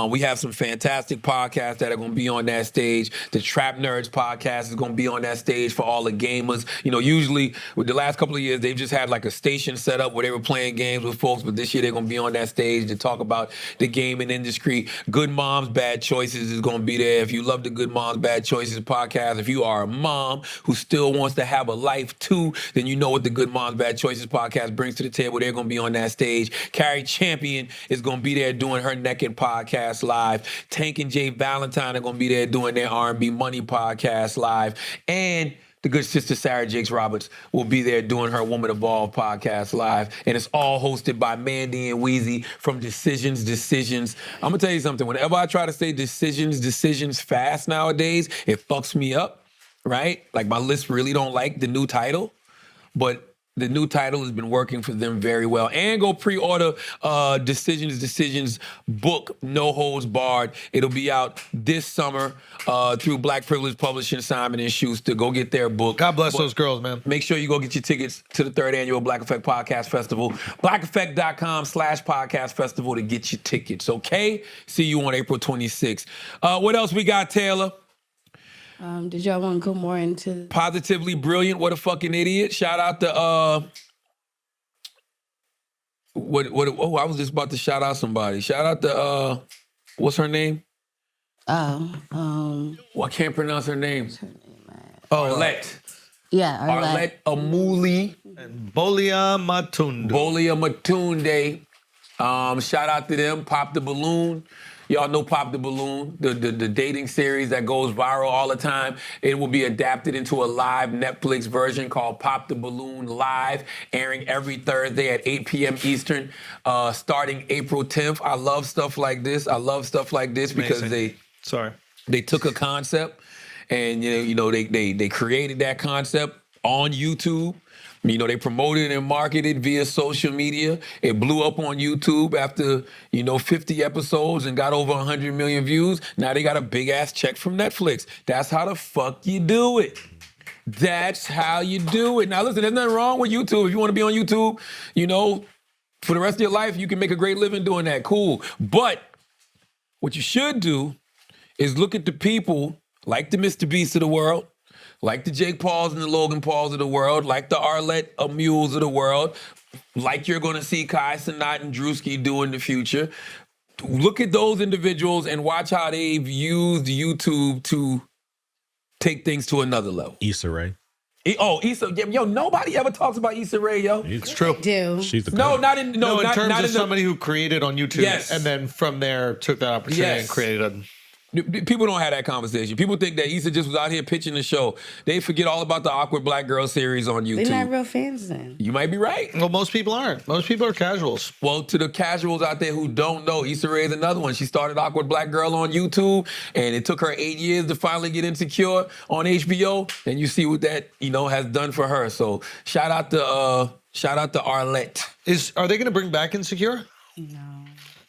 We have some fantastic podcasts that are going to be on that stage. The Trap Nerds podcast is going to be on that stage for all the gamers. You know, usually with the last couple of years, they've just had like a station set up where they were playing games with folks, but this year they're going to be on that stage to talk about the gaming industry. Good Moms, Bad Choices is going to be there. If you love the Good Moms, Bad Choices podcast, if you are a mom who still wants to have a life too, then you know what the Good Moms, Bad Choices podcast brings to the table. They're going to be on that stage. Carrie Champion is going to be there doing her Naked podcast live. Tank and Jay Valentine are going to be there doing their R&B Money podcast live. And the good sister Sarah Jakes Roberts will be there doing her Woman Evolved podcast live. And it's all hosted by Mandy and Weezy from Decisions. I'm going to tell you something. Whenever I try to say decisions fast nowadays, it fucks me up, right? Like my lists really don't like the new title, but the new title has been working for them very well. And go pre-order Decisions book, No Holds Barred. It'll be out this summer through Black Privilege Publishing, Simon & Schuster. Go get their book. God bless those girls, man. Make sure you go get your tickets to the third annual Black Effect Podcast Festival. blackeffect.com/podcast festival to get your tickets, okay? See you on April 26th. What else we got, Taylor? Did y'all want to go more into Positively Brilliant? What a fucking idiot! Shout out to I was just about to shout out somebody. Shout out to what's her name? Well, I can't pronounce her name. Arlette. Yeah, Arlette Amuli. And Bolia Matunde. Shout out to them. Pop the Balloon. Y'all know Pop the Balloon, the dating series that goes viral all the time. It will be adapted into a live Netflix version called Pop the Balloon Live, airing every Thursday at 8 p.m. Eastern, starting April 10th. I love stuff like this. Because they took a concept and they created that concept on YouTube. You know, they promoted and marketed via social media. It blew up on YouTube after, 50 episodes and got over 100 million views. Now they got a big ass check from Netflix. That's how the fuck you do it. That's how you do it. Now listen, there's nothing wrong with YouTube. If you want to be on YouTube, for the rest of your life, you can make a great living doing that. Cool. But what you should do is look at the people like the Mr. Beast of the world, like the Jake Pauls and the Logan Pauls of the world, like the Arlette Mules of the world, like you're going to see Kai Cenat and Drewski do in the future. Look at those individuals and watch how they've used YouTube to take things to another level. Issa Rae. Issa, yo, nobody ever talks about Issa Rae, yo. It's true. do? She's the in terms of somebody who created on YouTube, Yes. and then from there took that opportunity and created a. People don't have that conversation. People think that Issa just was out here pitching the show. They forget all about the Awkward Black Girl series on YouTube. They're not real fans then. You might be right. Well, most people aren't. Most people are casuals. Well, to the casuals out there who don't know, Issa Rae is another one. She started Awkward Black Girl on YouTube, and it took her 8 years to finally get Insecure on HBO. And you see what that has done for her. So shout out to Arlette. Are they going to bring back Insecure?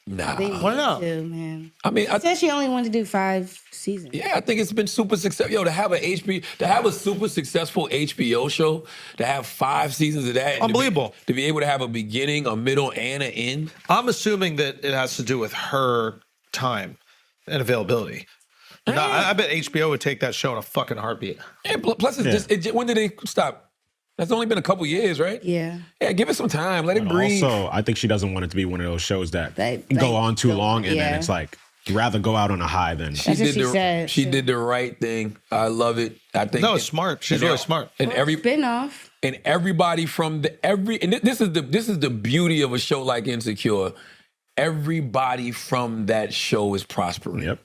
Nah. Why not? Man. I mean, She said she only wanted to do 5 seasons. Yeah, I think it's been super successful. Yo, to have a super successful HBO show, to have 5 seasons of that, unbelievable. To be able to have a beginning, a middle, and an end. I'm assuming that it has to do with her time and availability. I bet HBO would take that show in a fucking heartbeat. And plus, when did they stop? That's only been a couple years, right? Yeah. Yeah, give it some time. Let it breathe. Also, I think she doesn't want it to be one of those shows that go on too long, and then it's like, you'd rather go out on a high than... That's what she said. She did the right thing. I love it. I think... No, it's smart. She's really smart. And spin-off. And everybody from this is the beauty of a show like Insecure. Everybody from that show is prospering. Yep.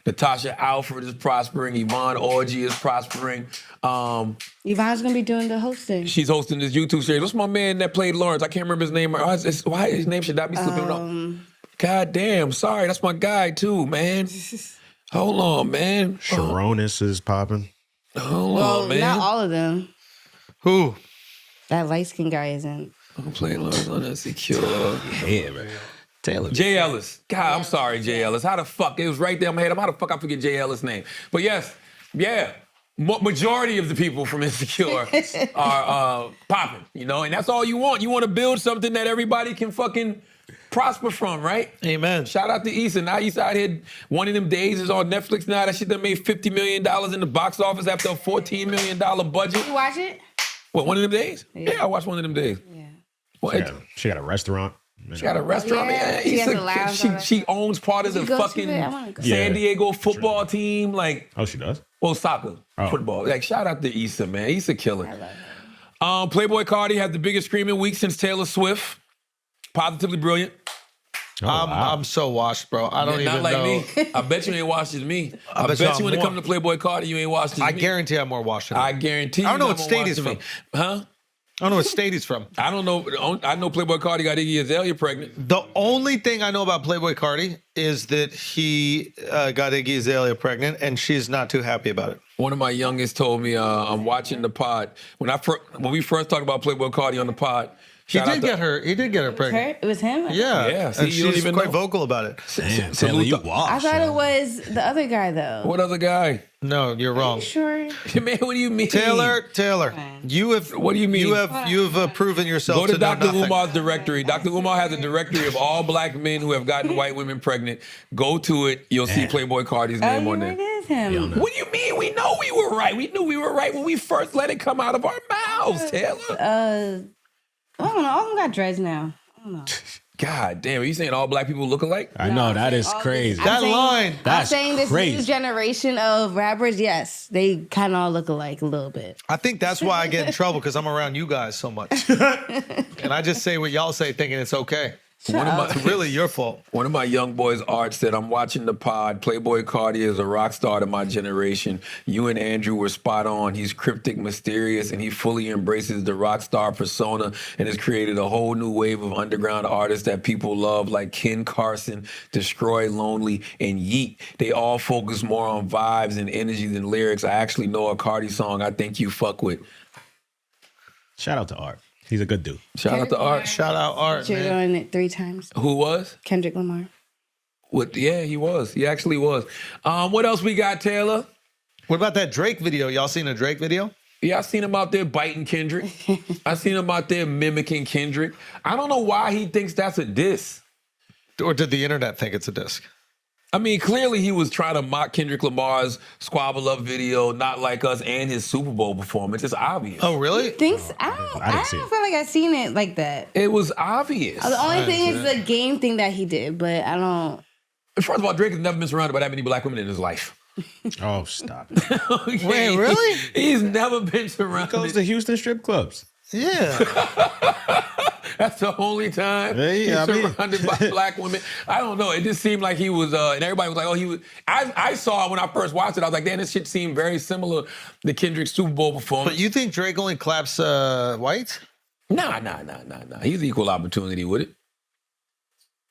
Natasha Alfred is prospering. Yvonne Orji is prospering. Yvonne's gonna be doing the hosting. She's hosting this YouTube series. What's my man that played Lawrence? I can't remember his name. Why his name should not be slipping up? God damn, sorry, that's my guy too, man. Hold on, man. Sharonis is popping. Well, not all of them. Who? That light skinned guy isn't. I'm playing Love on Insecure. Yeah, man. Taylor. Jay Ellis. God, I'm sorry, Jay Ellis. How the fuck? It was right there in my head. How the fuck I forget Jay Ellis' name? But yes, yeah. Majority of the people from Insecure are popping, you know? And that's all you want. You want to build something that everybody can fucking prosper from, right? Amen. Shout out to Issa. Now Issa out here, One of Them Days is on Netflix now. That shit done made $50 million in the box office after a $14 million budget. You watch it? What, One of Them Days? Yeah, I watched One of Them Days. Yeah. What? She got a restaurant. She got a restaurant. yeah. Yeah, She has a lounge she owns part of the you go to fucking it? I wanna go. San Diego football team. Like, Oh, she does? well, soccer, football. Like, shout out to Issa, man. Issa killer. Playboi Carti had the biggest streaming week since Taylor Swift. Positively brilliant. I'm so washed, bro. I don't Not even like know. me. I bet you ain't watched as me. I bet bet you when it I'm comes to Playboi Carti, you ain't watched as I me. guarantee I'm more washed than him. I guarantee. I don't know you what state he's more from. watched than me. Huh? I don't know what state he's from. I don't know. I know Playboi Carti got Iggy Azalea pregnant. The only thing I know about Playboi Carti is that he got Iggy Azalea pregnant, and she's not too happy about it. One of my youngest told me, I'm watching the pod. When we first talked about Playboi Carti on the pod, He did get her pregnant. It was him? Yeah. Yeah, see, And you don't she's even quite know. vocal about it. Damn, Taylor, you I washed. thought it was the other guy, though. What other guy? No, you're wrong. Sure. Man, what do you mean? Taylor, you have. What do you mean? You have proven yourself Go to to know Dr. nothing. Umar's directory. Dr. Umar has a directory of all black men who have gotten white women pregnant. Go to it. You'll see Playboi Carti's name on there. It is him. What do you mean? We know we were right. We knew we were right when we first let it come out of our mouths, Taylor. I don't know. All of them got dreads now. I don't know. God damn, are you saying all black people look alike? I know, that is all crazy. this- I'm saying- line. I'm That's saying this crazy. new generation of rappers, yes, they kind of all look alike a little bit. I think that's why I get in trouble because I'm around you guys so much, and I just say what y'all say, thinking it's okay. It's really your fault. One of my young boys, Art, said, I'm watching the pod. Playboi Carti is a rock star to my generation. You and Andrew were spot on. He's cryptic, mysterious, and he fully embraces the rock star persona and has created a whole new wave of underground artists that people love, like Ken Carson, Destroy Lonely, and Yeet. They all focus more on vibes and energy than lyrics. I actually know a Carti song I think you fuck with. Shout out to Art. He's a good dude. Shout out to Art. Shout out Art, You're man. doing it 3 times. Who was? Kendrick Lamar. Yeah, he was. He actually was. What else we got, Taylor? What about that Drake video? Y'all seen a Drake video? Yeah, I seen him out there biting Kendrick. I seen him out there mimicking Kendrick. I don't know why he thinks that's a diss. Or did the internet think it's a disc? I mean, clearly he was trying to mock Kendrick Lamar's Squabble Up video, Not Like Us, and his Super Bowl performance. It's obvious. Oh, really? Thinks I don't feel like I've seen it like that. It was obvious. The only thing is the game thing that he did, but I don't. First of all, Drake has never been surrounded by that many black women in his life. Oh, stop. Okay? Wait, really? He's never been surrounded. Goes to Houston strip clubs. Yeah. That's the only time he's surrounded by black women. I don't know. It just seemed like he was, and everybody was like, oh, he was. I saw when I first watched it, I was like, damn, this shit seemed very similar to Kendrick's Super Bowl performance. But you think Drake only claps whites? Nah. He's equal opportunity with it.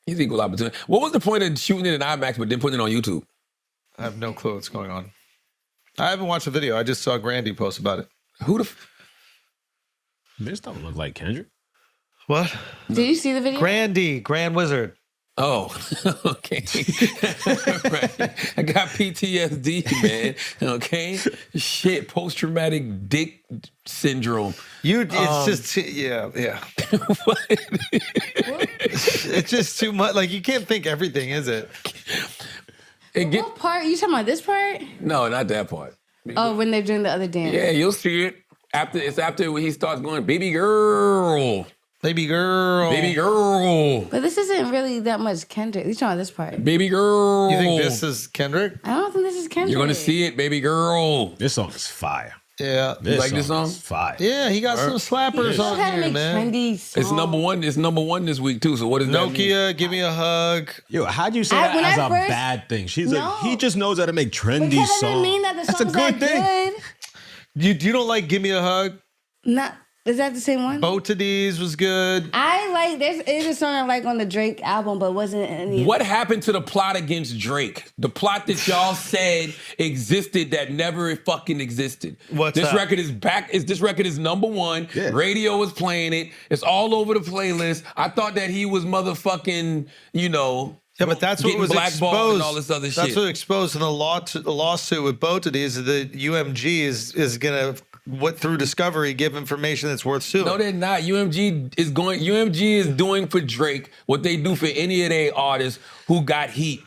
He's equal opportunity. What was the point of shooting it in IMAX but then putting it on YouTube? I have no clue what's going on. I haven't watched the video. I just saw Grandy post about it. Who the... This don't look like Kendrick. What? Did you see the video? Grandy, Grand Wizard. Oh, okay. Right. I got PTSD, man. Okay? Shit, post-traumatic dick syndrome. It's just, yeah. It's just too much. Like, you can't think everything, is it? What part? You talking about this part? No, not that part. Oh, when they're doing the other dance. Yeah, you'll see it. After when he starts going, baby girl. Baby girl. Baby girl. But this isn't really that much Kendrick. You talking about this part? Baby girl. You think this is Kendrick? I don't think this is Kendrick. You're going to see it, baby girl. This song is fire. Yeah. You like this song? Is fire. Yeah, he got some slappers You know how on to here, make man. trendy songs. It's number one. It's number one this week, too. So what does that mean? Nokia, give me a hug. Yo, how'd you say when that as I a first- bad thing? No. He just knows how to make trendy Because songs. that doesn't mean that the That's a song's good that thing. good. You don't like Give Me a Hug? Not. Is that the same one? Both of these was good. I like, there's a song I like on the Drake album, but wasn't any. What happened to the plot against Drake? The plot that y'all said existed that never fucking existed. What's this that? record is back. This record is #1. Yeah. Radio is playing it. It's all over the playlist. I thought that he was motherfucking, you know. Yeah, but that's what getting was blackballed exposed. and all this other That's shit. what exposed in the lawsuit with both of these. The UMG is gonna, through discovery, give information that's worth suing. No, they're not. UMG is doing for Drake what they do for any of their artists who got heat.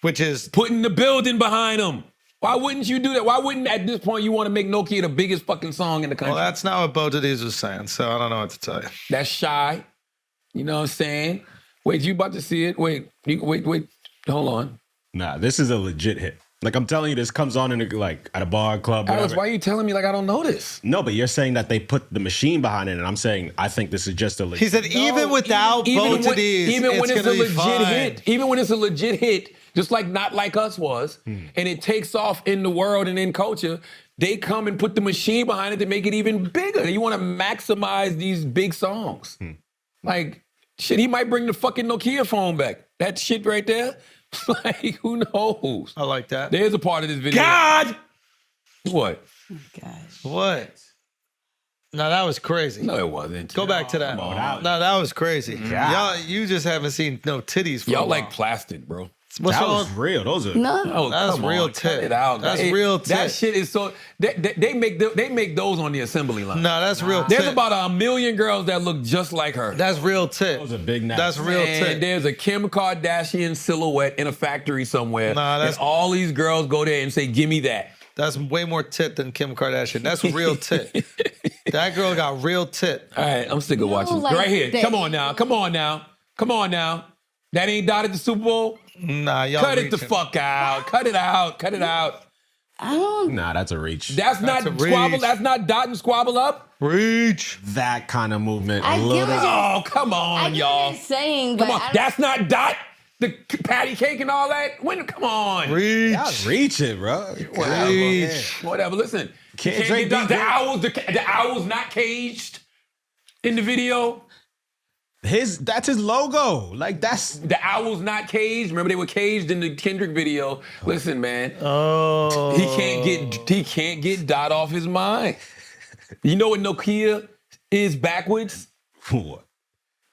Which is putting the building behind them. Why wouldn't you do that? Why wouldn't at this point you want to make Nokia the biggest fucking song in the country? Well, that's not what both of these was saying, so I don't know what to tell you. That's shy. You know what I'm saying? Wait, you about to see it? Wait. Hold on. Nah, this is a legit hit. Like I'm telling you, this comes on in at a bar, club, whatever. Alex, why are you telling me like I don't know this? No, but you're saying that they put the machine behind it, and I'm saying I think this is just a legit. He said even without both of these, even when it's a gonna be legit fine. hit, even when it's a legit hit, just like Not Like Us was, and it takes off in the world and in culture, they come and put the machine behind it to make it even bigger. You want to maximize these big songs. Like, shit, he might bring the fucking Nokia phone back. That shit right there, like, who knows? I like that. There's a part of this video. God! What? What? No, that was crazy. No, it wasn't. Go back to that. No, that was crazy. Y'all, you just haven't seen no titties for a Y'all while. like plastic, bro. What's that wrong? was real. Those are No. Oh, That's come real on, cut tit. it out. That's real tit. That shit is so. They make those on the assembly line. No, that's real tit. There's about 1 million girls that look just like her. That's real tit. those are big now. That's real And tit. there's a Kim Kardashian silhouette in a factory somewhere. Nah, that's- and all these girls go there and say, "Give me that." That's way more tit than Kim Kardashian. That's real tit. That girl got real tit. All right, I'm sick of watching. like right here. that. Come on now. That ain't Dot at the Super Bowl. Nah, y'all Cut it the reaching. fuck out. Cut it out. I don't. Nah, that's a reach. That's not a reach. squabble. That's not Dot and Squabble Up. Reach. That kind of movement. I a get little what bit. you're- Oh, come I on, get y'all. what you're saying, but Come on. I don't- That's not Dot. The patty cake and all that. Come on. Reach. Y'all reaching, bro. Whatever. Listen. Can't You Drake get beat the owl's not caged in the video. That's his logo. Like that's The owl's not caged. Remember they were caged in the Kendrick video. Listen, man. Oh. He can't get Dot off his mind. You know what Nokia is backwards? what?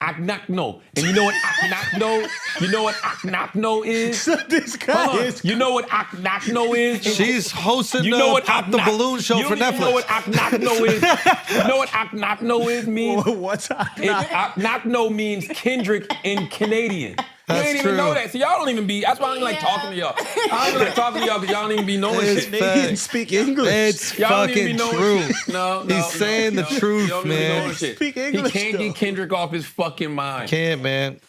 Aknakno. And you know what Aknakno? You know what Aknakno is? This guy Hold on. is. You know what Aknakno is? She's hosting You know what Pop the Balloon show you for don't even know what Netflix. Aknakno is? You know what Aknakno is means? What's up? Aknakno means Kendrick in Canadian. You That's ain't even know true. that. So y'all don't even be, that's why I don't even like talking to y'all. I don't even like talking to y'all because y'all don't even be knowing It's shit. facts. Speak English. It's Y'all don't even be fucking knowing true. shit. No, He's saying the truth, y'all don't even be man. knowing shit. Speak He English, can't though. get Kendrick off his fucking mind. Can't, man.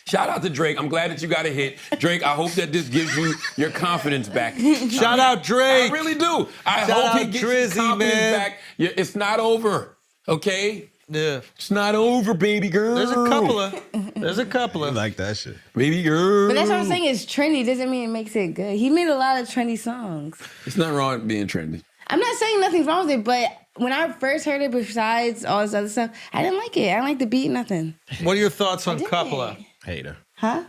Shout out to Drake. I'm glad that you got a hit. Drake, I hope that this gives you your confidence back. Shout out Drake. I really do. I Shout hope he out gets his Drizzy, confidence man. back. It's not over, okay? Yeah. It's not over, baby girl. There's a couple of. like that shit. Baby girl. But that's what I'm saying. It's trendy. Doesn't mean it makes it good. He made a lot of trendy songs. It's not wrong with being trendy. I'm not saying nothing's wrong with it, but when I first heard it, besides all this other stuff, I didn't like it. I didn't like the beat, nothing. What are your thoughts on didn't. Coppola? Hater. Huh?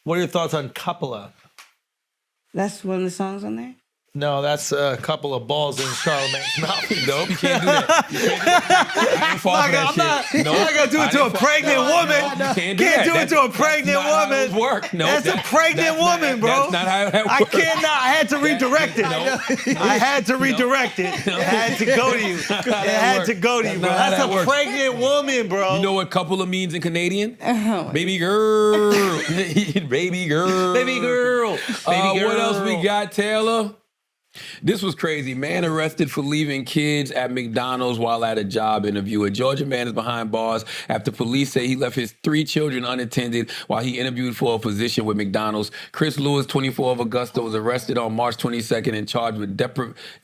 What are your thoughts on Coppola? That's one of the songs on there? No, that's a couple of balls in Charlamagne's mouth. Nope, you can't do that. You can't do that. I ain't fall for that shit. I'm not gonna do it to a pregnant woman. You can't Can't do that. it to a pregnant That's not how woman. it work. No, That's a pregnant woman, bro. That's not how that I works. cannot. I had to redirect it. I had to redirect it. It had to go to you. It had to go to you, bro. not how That's that a works. pregnant woman, bro. You know what couple of means in Canadian? Baby girl. Baby girl. Baby girl. Baby girl. What else we got, Taylor? This was crazy. Man arrested for leaving kids at McDonald's while at a job interview. A Georgia man is behind bars after police say he left his 3 children unattended while he interviewed for a position with McDonald's. Chris Lewis, 24 of Augusta, was arrested on March 22nd and charged with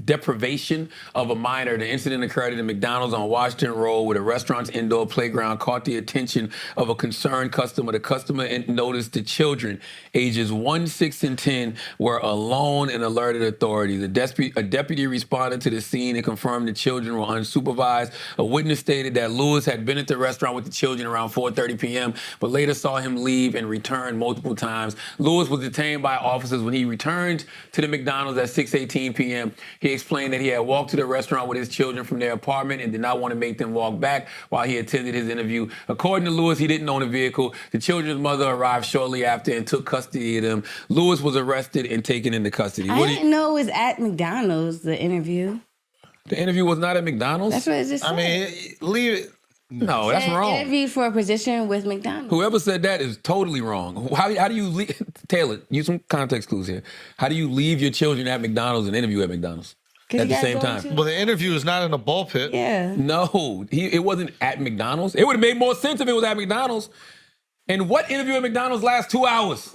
deprivation of a minor. The incident occurred at a McDonald's on Washington Road where the restaurant's indoor playground caught the attention of a concerned customer. The customer noticed the children, ages 1, 6, and 10, were alone and alerted authorities. authorities. A deputy responded to the scene and confirmed the children were unsupervised. A witness stated that Lewis had been at the restaurant with the children around 4:30 p.m., but later saw him leave and return multiple times. Lewis was detained by officers when he returned to the McDonald's at 6:18 p.m. He explained that he had walked to the restaurant with his children from their apartment and did not want to make them walk back while he attended his interview. According to Lewis, he didn't own a vehicle. The children's mother arrived shortly after and took custody of them. Lewis was arrested and taken into custody. I didn't know it was at McDonald's, the interview. The interview was not at McDonald's? That's what it just said. I mean, leave it. No, that's wrong. Interviewed for a position with McDonald's. Whoever said that is totally wrong. How do you leave? Taylor, use some context clues here. How do you leave your children at McDonald's and interview at McDonald's at the same time? Well, the interview is not in a ball pit. Yeah. No, it wasn't at McDonald's. It would have made more sense if it was at McDonald's. And what interview at McDonald's lasts 2 hours?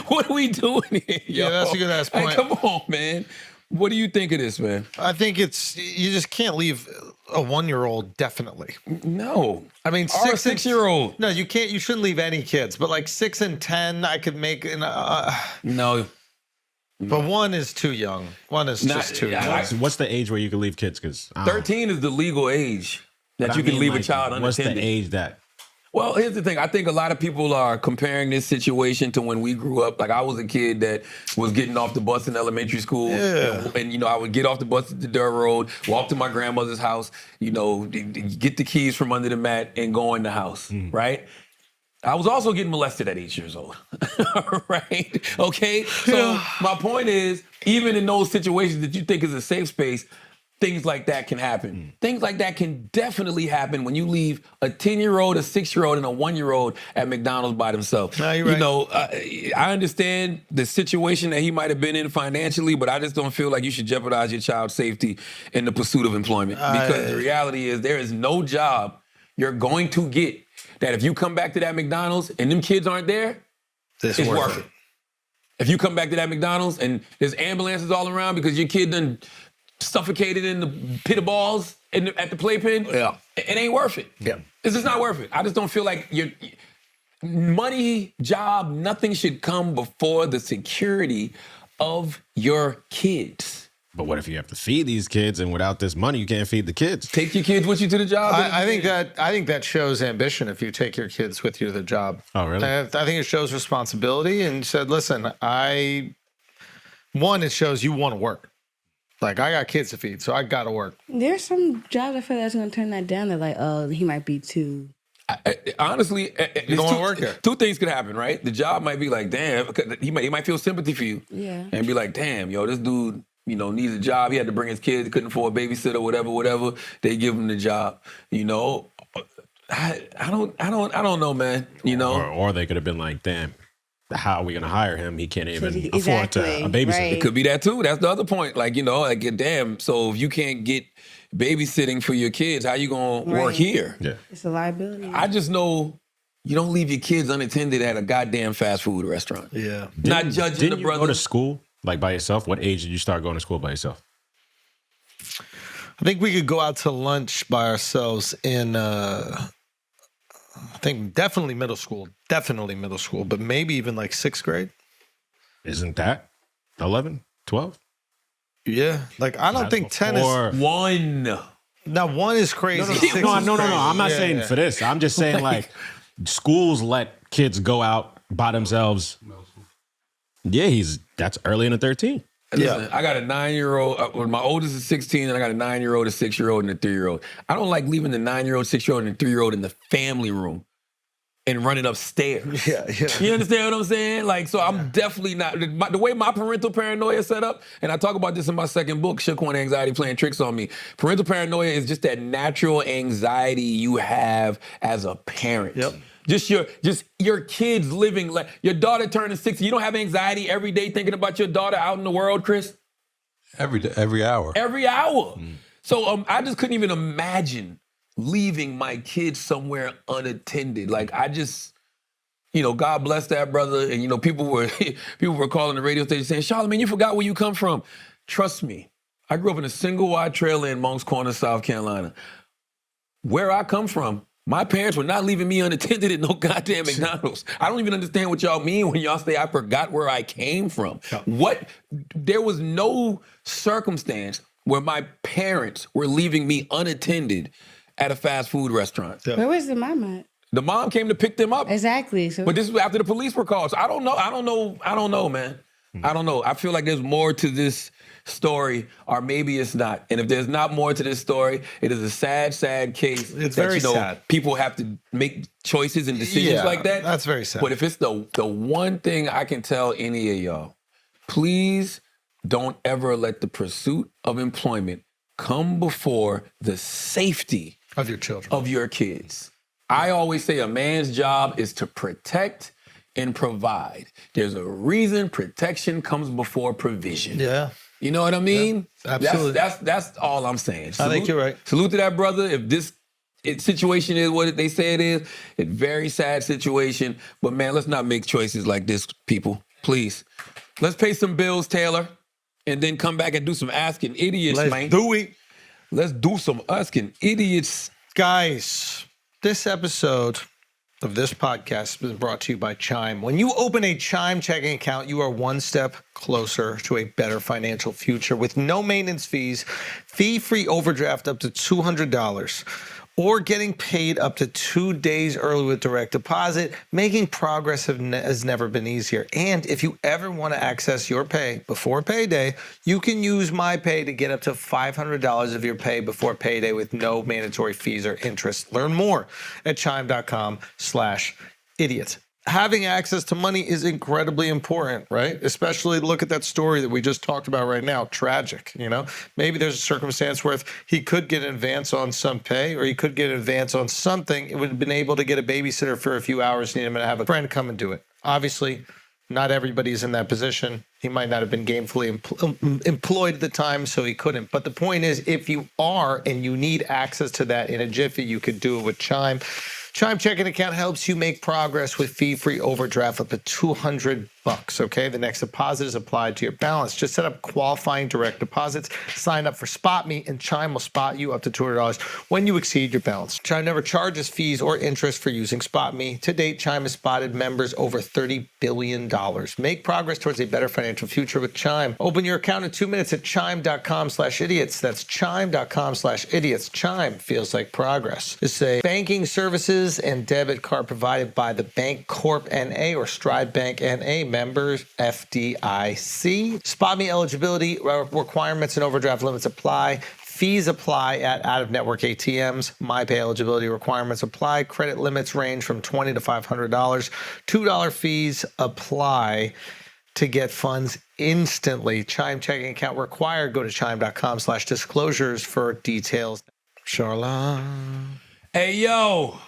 What are we doing here? Yo? Yeah, that's a good ass point. Like, come on, man. What do you think of this, man? I think you just can't leave a 1-year-old, definitely. No. I mean, Or a 6-year-old. No, you can't. You shouldn't leave any kids. But like 6 and 10, I could make. No. But 1 is too young. 1 is just too young. What's the age where you can leave kids? Because 13 is the legal age that you can leave a child unattended. What's the age that? Well, here's the thing. I think a lot of people are comparing this situation to when we grew up. Like, I was a kid that was getting off the bus in elementary school. Yeah. And, you know, I would get off the bus at the dirt road, walk to my grandmother's house, you know, get the keys from under the mat and go in the house, right? I was also getting molested at 8 years old, right? Okay? So my point is, even in those situations that you think is a safe space, things like that can happen. Things like that can definitely happen when you leave a 10-year-old, a 6-year-old, and a 1-year-old at McDonald's by themselves. No, you're right. You know, I understand the situation that he might have been in financially, but I just don't feel like you should jeopardize your child's safety in the pursuit of employment. Because the reality is there is no job you're going to get that if you come back to that McDonald's and them kids aren't there, it's worth it. If you come back to that McDonald's and there's ambulances all around because your kid done suffocated in the pit of balls at the playpen, it ain't worth it. Yeah. It's just not worth it. I just don't feel like your money, job, nothing should come before the security of your kids. But what if you have to feed these kids and without this money, you can't feed the kids? Take your kids with you to the job. I think that shows ambition if you take your kids with you to the job. Oh, really? I think it shows responsibility and said, listen, it shows you want to work. Like, I got kids to feed, so I got to work. There's some jobs I feel that's going to turn that down. They're like, oh, he might be too. Honestly, you don't want to work there. Two things could happen, right? The job might be like, damn, he might feel sympathy for you. Yeah. And be like, damn, yo, this dude, you know, needs a job. He had to bring his kids, couldn't afford a babysitter, whatever. They give him the job. You know, I don't know, man. You know, or they could have been like, damn, how are we going to hire him? He can't even afford a babysitter. Right. It could be that too. That's the other point. Like, you know, like, damn, so if you can't get babysitting for your kids, how you going to work here? Yeah. It's a liability. I just know you don't leave your kids unattended at a goddamn fast food restaurant. Yeah. Not judging Didn't the you brother. go to school like by yourself? What age did you start going to school by yourself? I think we could go out to lunch by ourselves in, I think definitely middle school, but maybe even like 6th grade. Isn't that 11, 12? Yeah. Like, I don't think 10 is. 1. Now, 1 is crazy. No. 6 is I'm not crazy. saying for this. I'm just saying like schools let kids go out by themselves. Yeah, that's early in the 13. Listen, I got a 9-year-old. My oldest is 16, and I got a 9-year-old, a 6-year-old, and a 3-year-old. I don't like leaving the 9-year-old, 6-year-old, and the 3-year-old in the family room and running upstairs. Yeah. You understand what I'm saying? Like, so I'm definitely not. The way my parental paranoia is set up, and I talk about this in my second book, Shook One Anxiety Playing Tricks on Me. Parental paranoia is just that natural anxiety you have as a parent. Yep. Just your kids living, like your daughter turning 60. You don't have anxiety every day thinking about your daughter out in the world, Chris? Every day, every hour. Every hour. So I just couldn't even imagine leaving my kids somewhere unattended. Like, I just, you know, God bless that brother. And, you know, people were calling the radio station saying, Charlamagne, you forgot where you come from. Trust me, I grew up in a single wide trailer in Moncks Corner, South Carolina. Where I come from, My parents were not leaving me unattended at no goddamn McDonald's. I don't even understand what y'all mean when y'all say I forgot where I came from. What? There was no circumstance where my parents were leaving me unattended at a fast food restaurant. Where was the mom at? The mom came to pick them up. Exactly. So But this was after the police were called. So I don't know, man. I don't know. I feel like there's more to this story, or maybe it's not. And if there's not more to this story, it is a sad, sad case. It's that, very sad. People have to make choices and decisions like that. That's very sad. But if it's the one thing I can tell any of y'all, please don't ever let the pursuit of employment come before the safety of your children, of your kids. I always say a man's job is to protect and provide. There's a reason protection comes before provision. Yeah. You know what I mean? Yeah, absolutely. That's all I'm saying. I think you're right. Salute to that brother. If this situation is what they say it is, it's a very sad situation. But man, let's not make choices like this, people. Please. Let's pay some bills, Taylor, and then come back and do some asking idiots, man. Let's do it. Let's do some asking idiots. Guys, this episode of this podcast has been brought to you by Chime. When you open a Chime checking account, you are one step closer to a better financial future with no maintenance fees, fee-free overdraft up to $200, or getting paid up to 2 days early with direct deposit. Making progress has never been easier. And if you ever want to access your pay before payday, you can use MyPay to get up to $500 of your pay before payday with no mandatory fees or interest. Learn more at chime.com/idiot. Having access to money is incredibly important, right? Especially look at that story that we just talked about right now. Tragic, you know? Maybe there's a circumstance where if he could get an advance on some pay or he could get an advance on something, it would have been able to get a babysitter for a few hours and to have a friend come and do it. Obviously, not everybody's in that position. He might not have been gainfully employed at the time, so he couldn't. But the point is, if you are and you need access to that in a jiffy, you could do it with Chime. Chime checking account helps you make progress with fee-free overdraft up to $200, okay? The next deposit is applied to your balance. Just set up qualifying direct deposits, sign up for Spot Me, and Chime will spot you up to $200 when you exceed your balance. Chime never charges fees or interest for using Spot Me. To date, Chime has spotted members over $30 billion. Make progress towards a better financial future with Chime. Open your account in 2 minutes at chime.com/idiots. That's chime.com/idiots. Chime feels like progress. It's a banking services and debit card provided by the Bank Corp NA or Stride Bank NA, members FDIC. Spot Me eligibility requirements and overdraft limits apply. Fees apply at out-of-network ATMs. MyPay eligibility requirements apply. Credit limits range from $20 to $500. $2 fees apply to get funds instantly. Chime checking account required. Go to chime.com/disclosures for details. Charla. Hey, yo.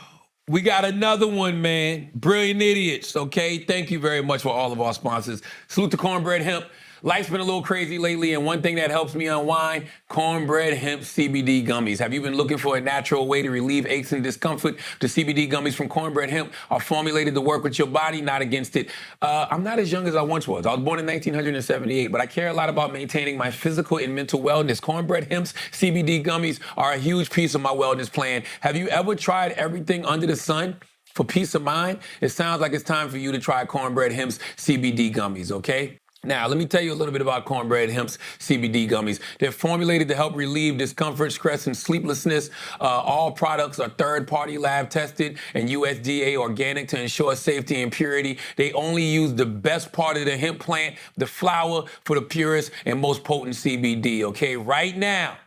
We got another one, man. Brilliant Idiots, okay? Thank you very much for all of our sponsors. Salute to Cornbread Hemp. Life's been a little crazy lately, and one thing that helps me unwind, Cornbread Hemp CBD gummies. Have you been looking for a natural way to relieve aches and discomfort? The CBD gummies from Cornbread Hemp are formulated to work with your body, not against it. I'm not as young as I once was. I was born in 1978, but I care a lot about maintaining my physical and mental wellness. Cornbread Hemp's CBD gummies are a huge piece of my wellness plan. Have you ever tried everything under the sun for peace of mind? It sounds like it's time for you to try Cornbread Hemp's CBD gummies, okay? Now, let me tell you a little bit about Cornbread Hemp's CBD gummies. They're formulated to help relieve discomfort, stress, and sleeplessness. All products are third-party lab tested and USDA organic to ensure safety and purity. They only use the best part of the hemp plant, the flower, for the purest and most potent CBD, okay? Right now,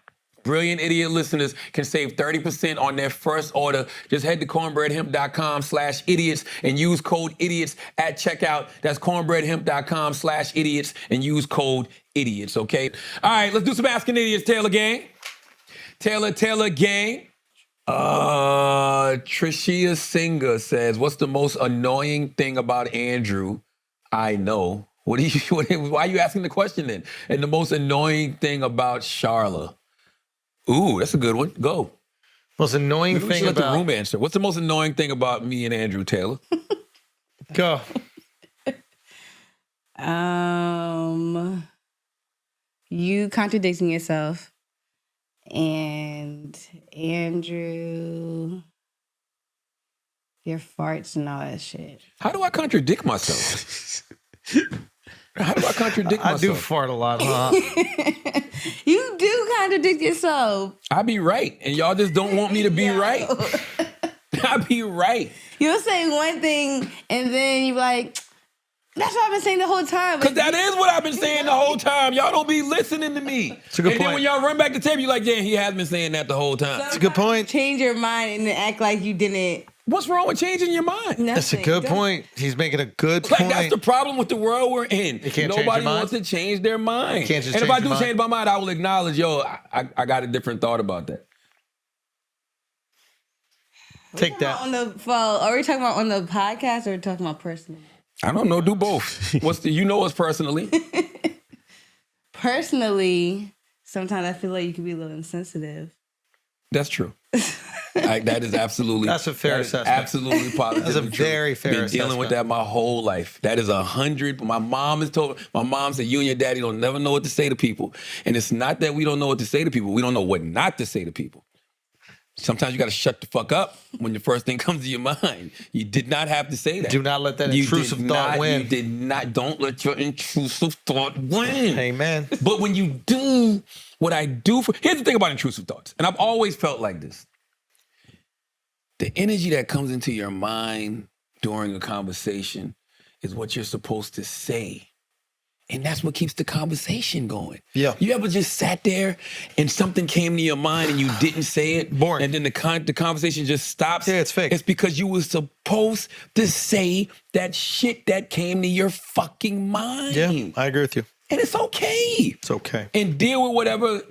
Brilliant Idiot listeners can save 30% on their first order. Just head to cornbreadhemp.com/idiots and use code idiots at checkout. That's cornbreadhemp.com/idiots and use code idiots, okay? All right, let's do some Asking Idiots, Taylor gang. Taylor gang. Trishia Singer says, what's the most annoying thing about Andrew I know? Why are you asking the question then? And the most annoying thing about Charla? Ooh, that's a good one. Go. Most annoying thing let about the room answer. What's the most annoying thing about me and Andrew, Taylor? Go. You contradicting yourself, and Andrew Your farts and all that shit. How do I contradict myself? How do I contradict myself? I do fart a lot, huh? You do contradict yourself. I be right, and y'all just don't want me to be right. I be right. You'll say one thing, and then you're like, that's what I've been saying the whole time. Because that is what I've been saying the whole time. Y'all don't be listening to me. It's a good and point. then when y'all run back to table, you're like, yeah, he has been saying that the whole time. It's a good point. Change your mind and then act like you didn't. What's wrong with changing your mind? That's a good point. He's making a good Like, point. that's the problem with the world we're in. You can't change your Nobody mind? wants to change their mind. You can't just and if change I do your mind? change my mind, I will acknowledge, yo, I got a different thought about that. Take that. On the phone. Are we talking about on the podcast or are we talking about personally? I don't know. Do both. You know us personally. Personally, sometimes I feel like you can be a little insensitive. That's true. That is absolutely. That's a fair assessment. Absolutely positive. That's a very fair Been dealing with that my whole life. That is 100. My mom said, you and your daddy don't never know what to say to people. And it's not that we don't know what to say to people. We don't know what not to say to people. Sometimes you got to shut the fuck up when the first thing comes to your mind. You did not have to say that. Do not let that intrusive thought win. You did not. Don't let your intrusive thought win. Amen. But when you do what I do here's the thing about intrusive thoughts, and I've always felt like this. The energy that comes into your mind during a conversation is what you're supposed to say. And that's what keeps the conversation going. Yeah. You ever just sat there and something came to your mind and you didn't say it? Boring. And then the conversation just stops? Yeah, it's fake. It's because you were supposed to say that shit that came to your fucking mind. Yeah, I agree with you. And it's okay. It's okay. And deal with whatever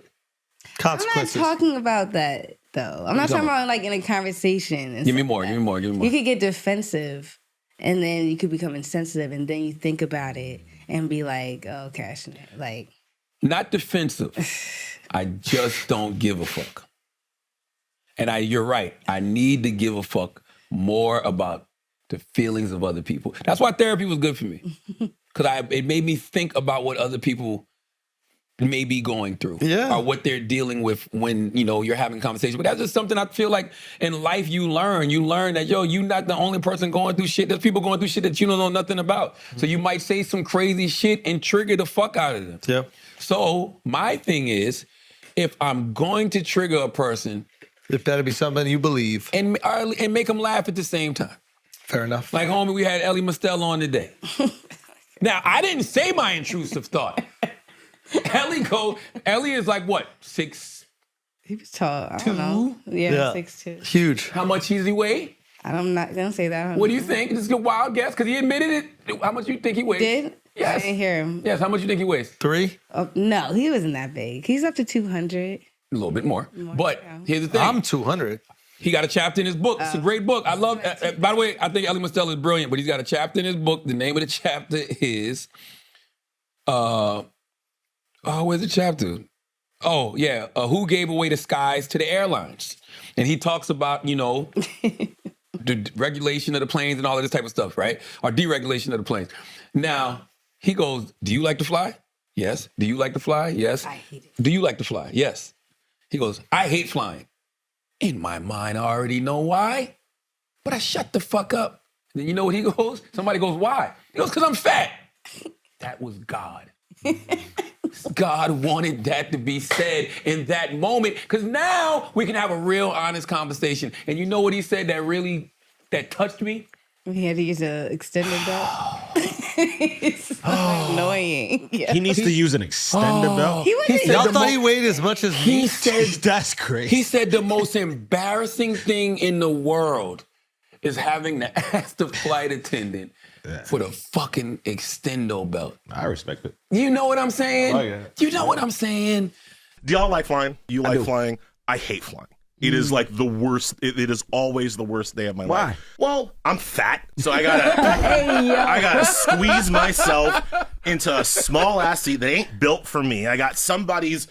consequences. I'm not talking about that, though. I'm not talking about like in a conversation. Give me more. You could get defensive and then you could become insensitive and then you think about it and be like, oh, gosh, like. Not defensive. I just don't give a fuck. And you're right. I need to give a fuck more about the feelings of other people. That's why therapy was good for me. Because it made me think about what other people may be going through. Yeah. Or what they're dealing with when, you're having a conversation. But that's just something I feel like in life you learn. You learn that, you're not the only person going through shit. There's people going through shit that you don't know nothing about. So you might say some crazy shit and trigger the fuck out of them. Yeah. So my thing is, if I'm going to trigger a person, it better be something you believe. And make them laugh at the same time. Fair enough. Like, homie, we had Ellie Mastel on today. Now, I didn't say my intrusive thought. Ellie is like what, 6'? He was tall. I don't know. Yeah, 6'2". Huge. How much does he weigh? I'm not gonna say that. What do you think? This is a wild guess because he admitted it. How much you think he weighs? Did? Yes. I didn't hear him. Yes. How much you think he weighs? 3? Oh, no, he wasn't that big. He's up to 200. A little bit more. But here's the thing. I'm 200. He got a chapter in his book. It's a great book. I love. By the way, I think Ellie Mastel is brilliant. But he's got a chapter in his book. The name of the chapter is. Where's the chapter? Oh, yeah. Who gave away the skies to the airlines? And he talks about, the regulation of the planes and all of this type of stuff, right? Or deregulation of the planes. Now, he goes, do you like to fly? Yes. Do you like to fly? Yes. I hate it. Do you like to fly? Yes. He goes, I hate flying. In my mind, I already know why, but I shut the fuck up. Then you know what he goes? Somebody goes, why? He goes, because I'm fat. That was God. God wanted that to be said in that moment because now we can have a real honest conversation. And you know what he said that touched me? He had to use an extended belt. It's so annoying. Yeah. He needs to use an extended belt. Y'all thought he weighed as much as me? He said, that's crazy. He said the most embarrassing thing in the world is having to ask the flight attendant for the fucking extendo belt. I respect it. You know what I'm saying? Oh, yeah. You know what I'm saying? Do y'all like flying? You like flying? I hate flying. It is like the worst. It is always the worst day of my life. Well, I'm fat, so I gotta squeeze myself into a small ass seat that ain't built for me. I got somebody's,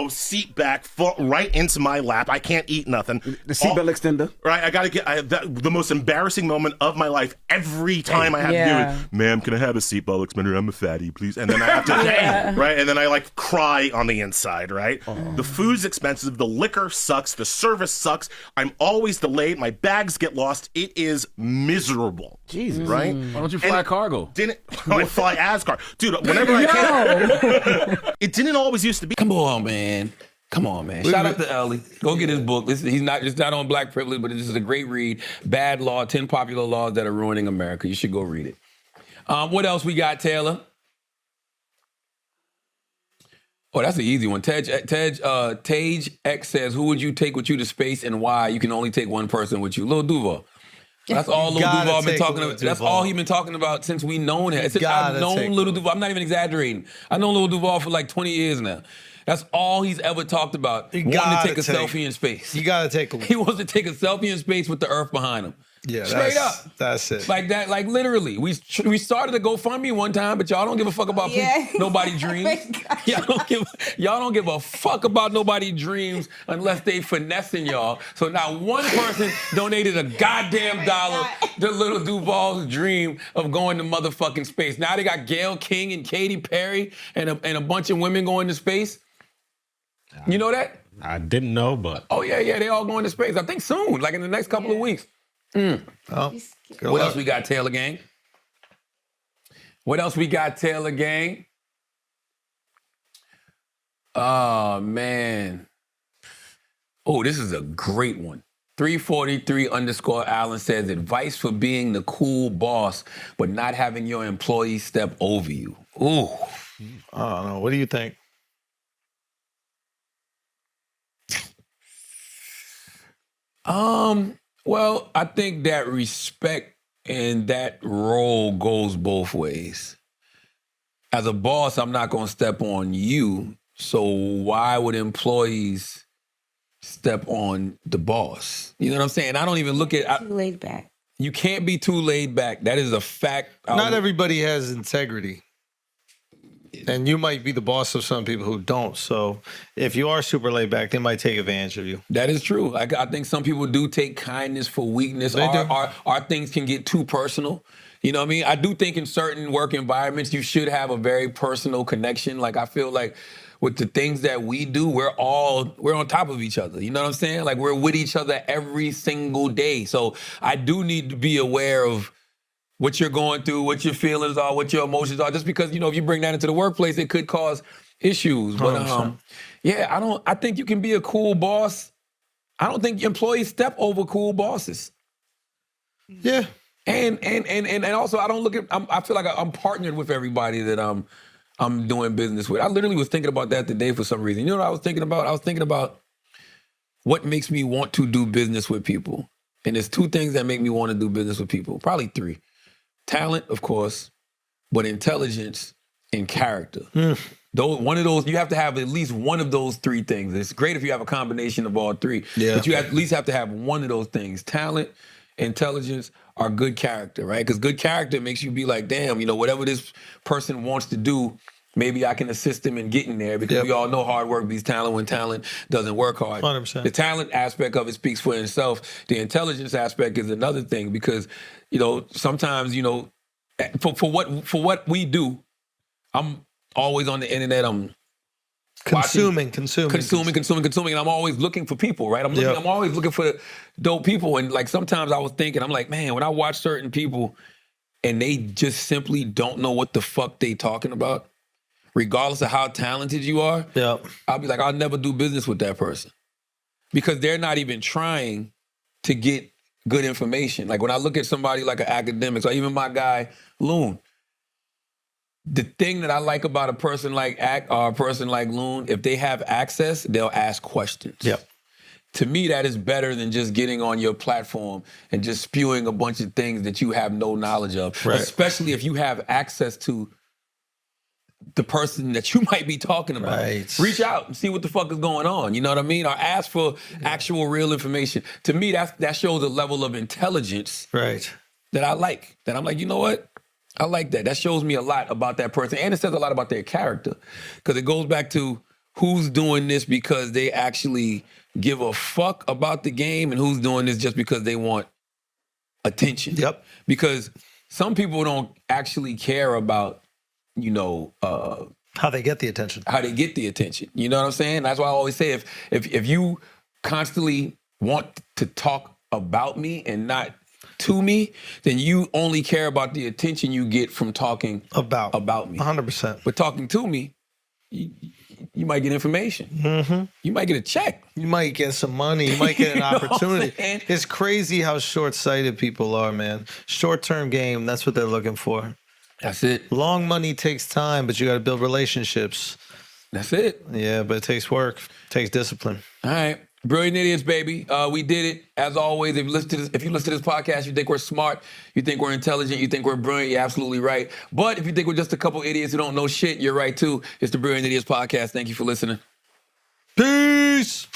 seat back right into my lap. I can't eat nothing. The seatbelt extender. Right, I got to get the most embarrassing moment of my life every time I have to do it. Ma'am, can I have a seatbelt extender? I'm a fatty, please. And then I have to, right? And then I like cry on the inside, right? The food's expensive. The liquor sucks. The service sucks. I'm always delayed. My bags get lost. It is miserable. Jesus. Right? Why don't you fly cargo? I fly as cargo. Dude, whenever I can. It didn't always used to be. Come on, man. Shout out to Ellie. Go get his book. He's not on black privilege, but this is a great read. Bad Law, 10 Popular Laws That Are Ruining America. You should go read it. What else we got, Taylor? Oh, that's an easy one. Tej X says, who would you take with you to space and why? You can only take one person with you. Lil Duval. That's all Lil Duval been talking about. That's all he's been talking about since we known him. Since I've known Lil Duval. I'm not even exaggerating. I've known Lil Duval for like 20 years now. That's all he's ever talked about. Wanting to take a selfie in space. You gotta take a He wants to take a selfie in space with the Earth behind him. Yeah, straight up. That's it. Like that, like literally. We started a GoFundMe one time, but y'all don't give a fuck about nobody's dreams. Y'all don't give a fuck about nobody's dreams unless they finessing y'all. So not one person donated a goddamn dollar to Little Duval's dream of going to motherfucking space. Now they got Gayle King and Katy Perry and a bunch of women going to space. You know that? I didn't know, but oh yeah, they all going to space. I think soon, like in the next couple of weeks. What else we got, Taylor Gang? Oh, man. Oh, this is a great one. 343_Allen says, advice for being the cool boss, but not having your employees step over you. Ooh. I don't know. What do you think? Well, I think that respect and that role goes both ways. As a boss, I'm not going to step on you, so why would employees step on the boss? You know what I'm saying? I don't even look at... Too laid back. You can't be too laid back. That is a fact. Not everybody has integrity. And you might be the boss of some people who don't. So if you are super laid back, they might take advantage of you. That is true. I think some people do take kindness for weakness. Our things can get too personal. You know what I mean? I do think in certain work environments, you should have a very personal connection. Like I feel like with the things that we do, we're on top of each other. You know what I'm saying? Like we're with each other every single day. So I do need to be aware of what you're going through, what your feelings are, what your emotions are. Just because, if you bring that into the workplace, it could cause issues. But I think you can be a cool boss. I don't think employees step over cool bosses. Yeah. And also I don't I feel like I'm partnered with everybody that I'm doing business with. I literally was thinking about that today for some reason. You know what I was thinking about? I was thinking about what makes me want to do business with people. And there's two things that make me want to do business with people. Probably three. Talent, of course, but intelligence and character. One of those, you have to have at least one of those three things. It's great if you have a combination of all three, but you at least have to have one of those things. Talent, intelligence, or good character, right? Because good character makes you be like, damn, whatever this person wants to do, maybe I can assist them in getting there because we all know hard work beats talent when talent doesn't work hard. 100%. The talent aspect of it speaks for itself. The intelligence aspect is another thing because, sometimes, for what we do, I'm always on the internet. I'm consuming, and I'm always looking for people, right? I'm always looking for dope people. And like sometimes I was thinking, I'm like, man, when I watch certain people and they just simply don't know what the fuck they talking about, regardless of how talented you are, I'll be like, I'll never do business with that person. Because they're not even trying to get good information. Like when I look at somebody like an academic, or even my guy, Loon, the thing that I like about a person like Loon, if they have access, they'll ask questions. To me, that is better than just getting on your platform and just spewing a bunch of things that you have no knowledge of, especially if you have access to the person that you might be talking about. Reach out and see what the fuck is going on. You know what I mean? Or ask for actual real information. To me, that shows a level of intelligence that I like. That I'm like, you know what? I like that. That shows me a lot about that person, and it says a lot about their character, because it goes back to who's doing this because they actually give a fuck about the game, and who's doing this just because they want attention. Yep. Because some people don't actually care about, how they get the attention. How they get the attention. You know what I'm saying? That's why I always say if you constantly want to talk about me and not to me, then you only care about the attention you get from talking about me. 100%. But talking to me, you might get information. Mm-hmm. You might get a check. You might get some money. You might get an You know what I'm opportunity. saying? It's crazy how short-sighted people are, man. Short-term game, that's what they're looking for. That's it. Long money takes time, but you got to build relationships. That's it. Yeah, but it takes work. It takes discipline. All right. Brilliant Idiots, baby. We did it. As always, if you listen to this podcast, you think we're smart, you think we're intelligent, you think we're brilliant, you're absolutely right. But if you think we're just a couple idiots who don't know shit, you're right too. It's the Brilliant Idiots podcast. Thank you for listening. Peace.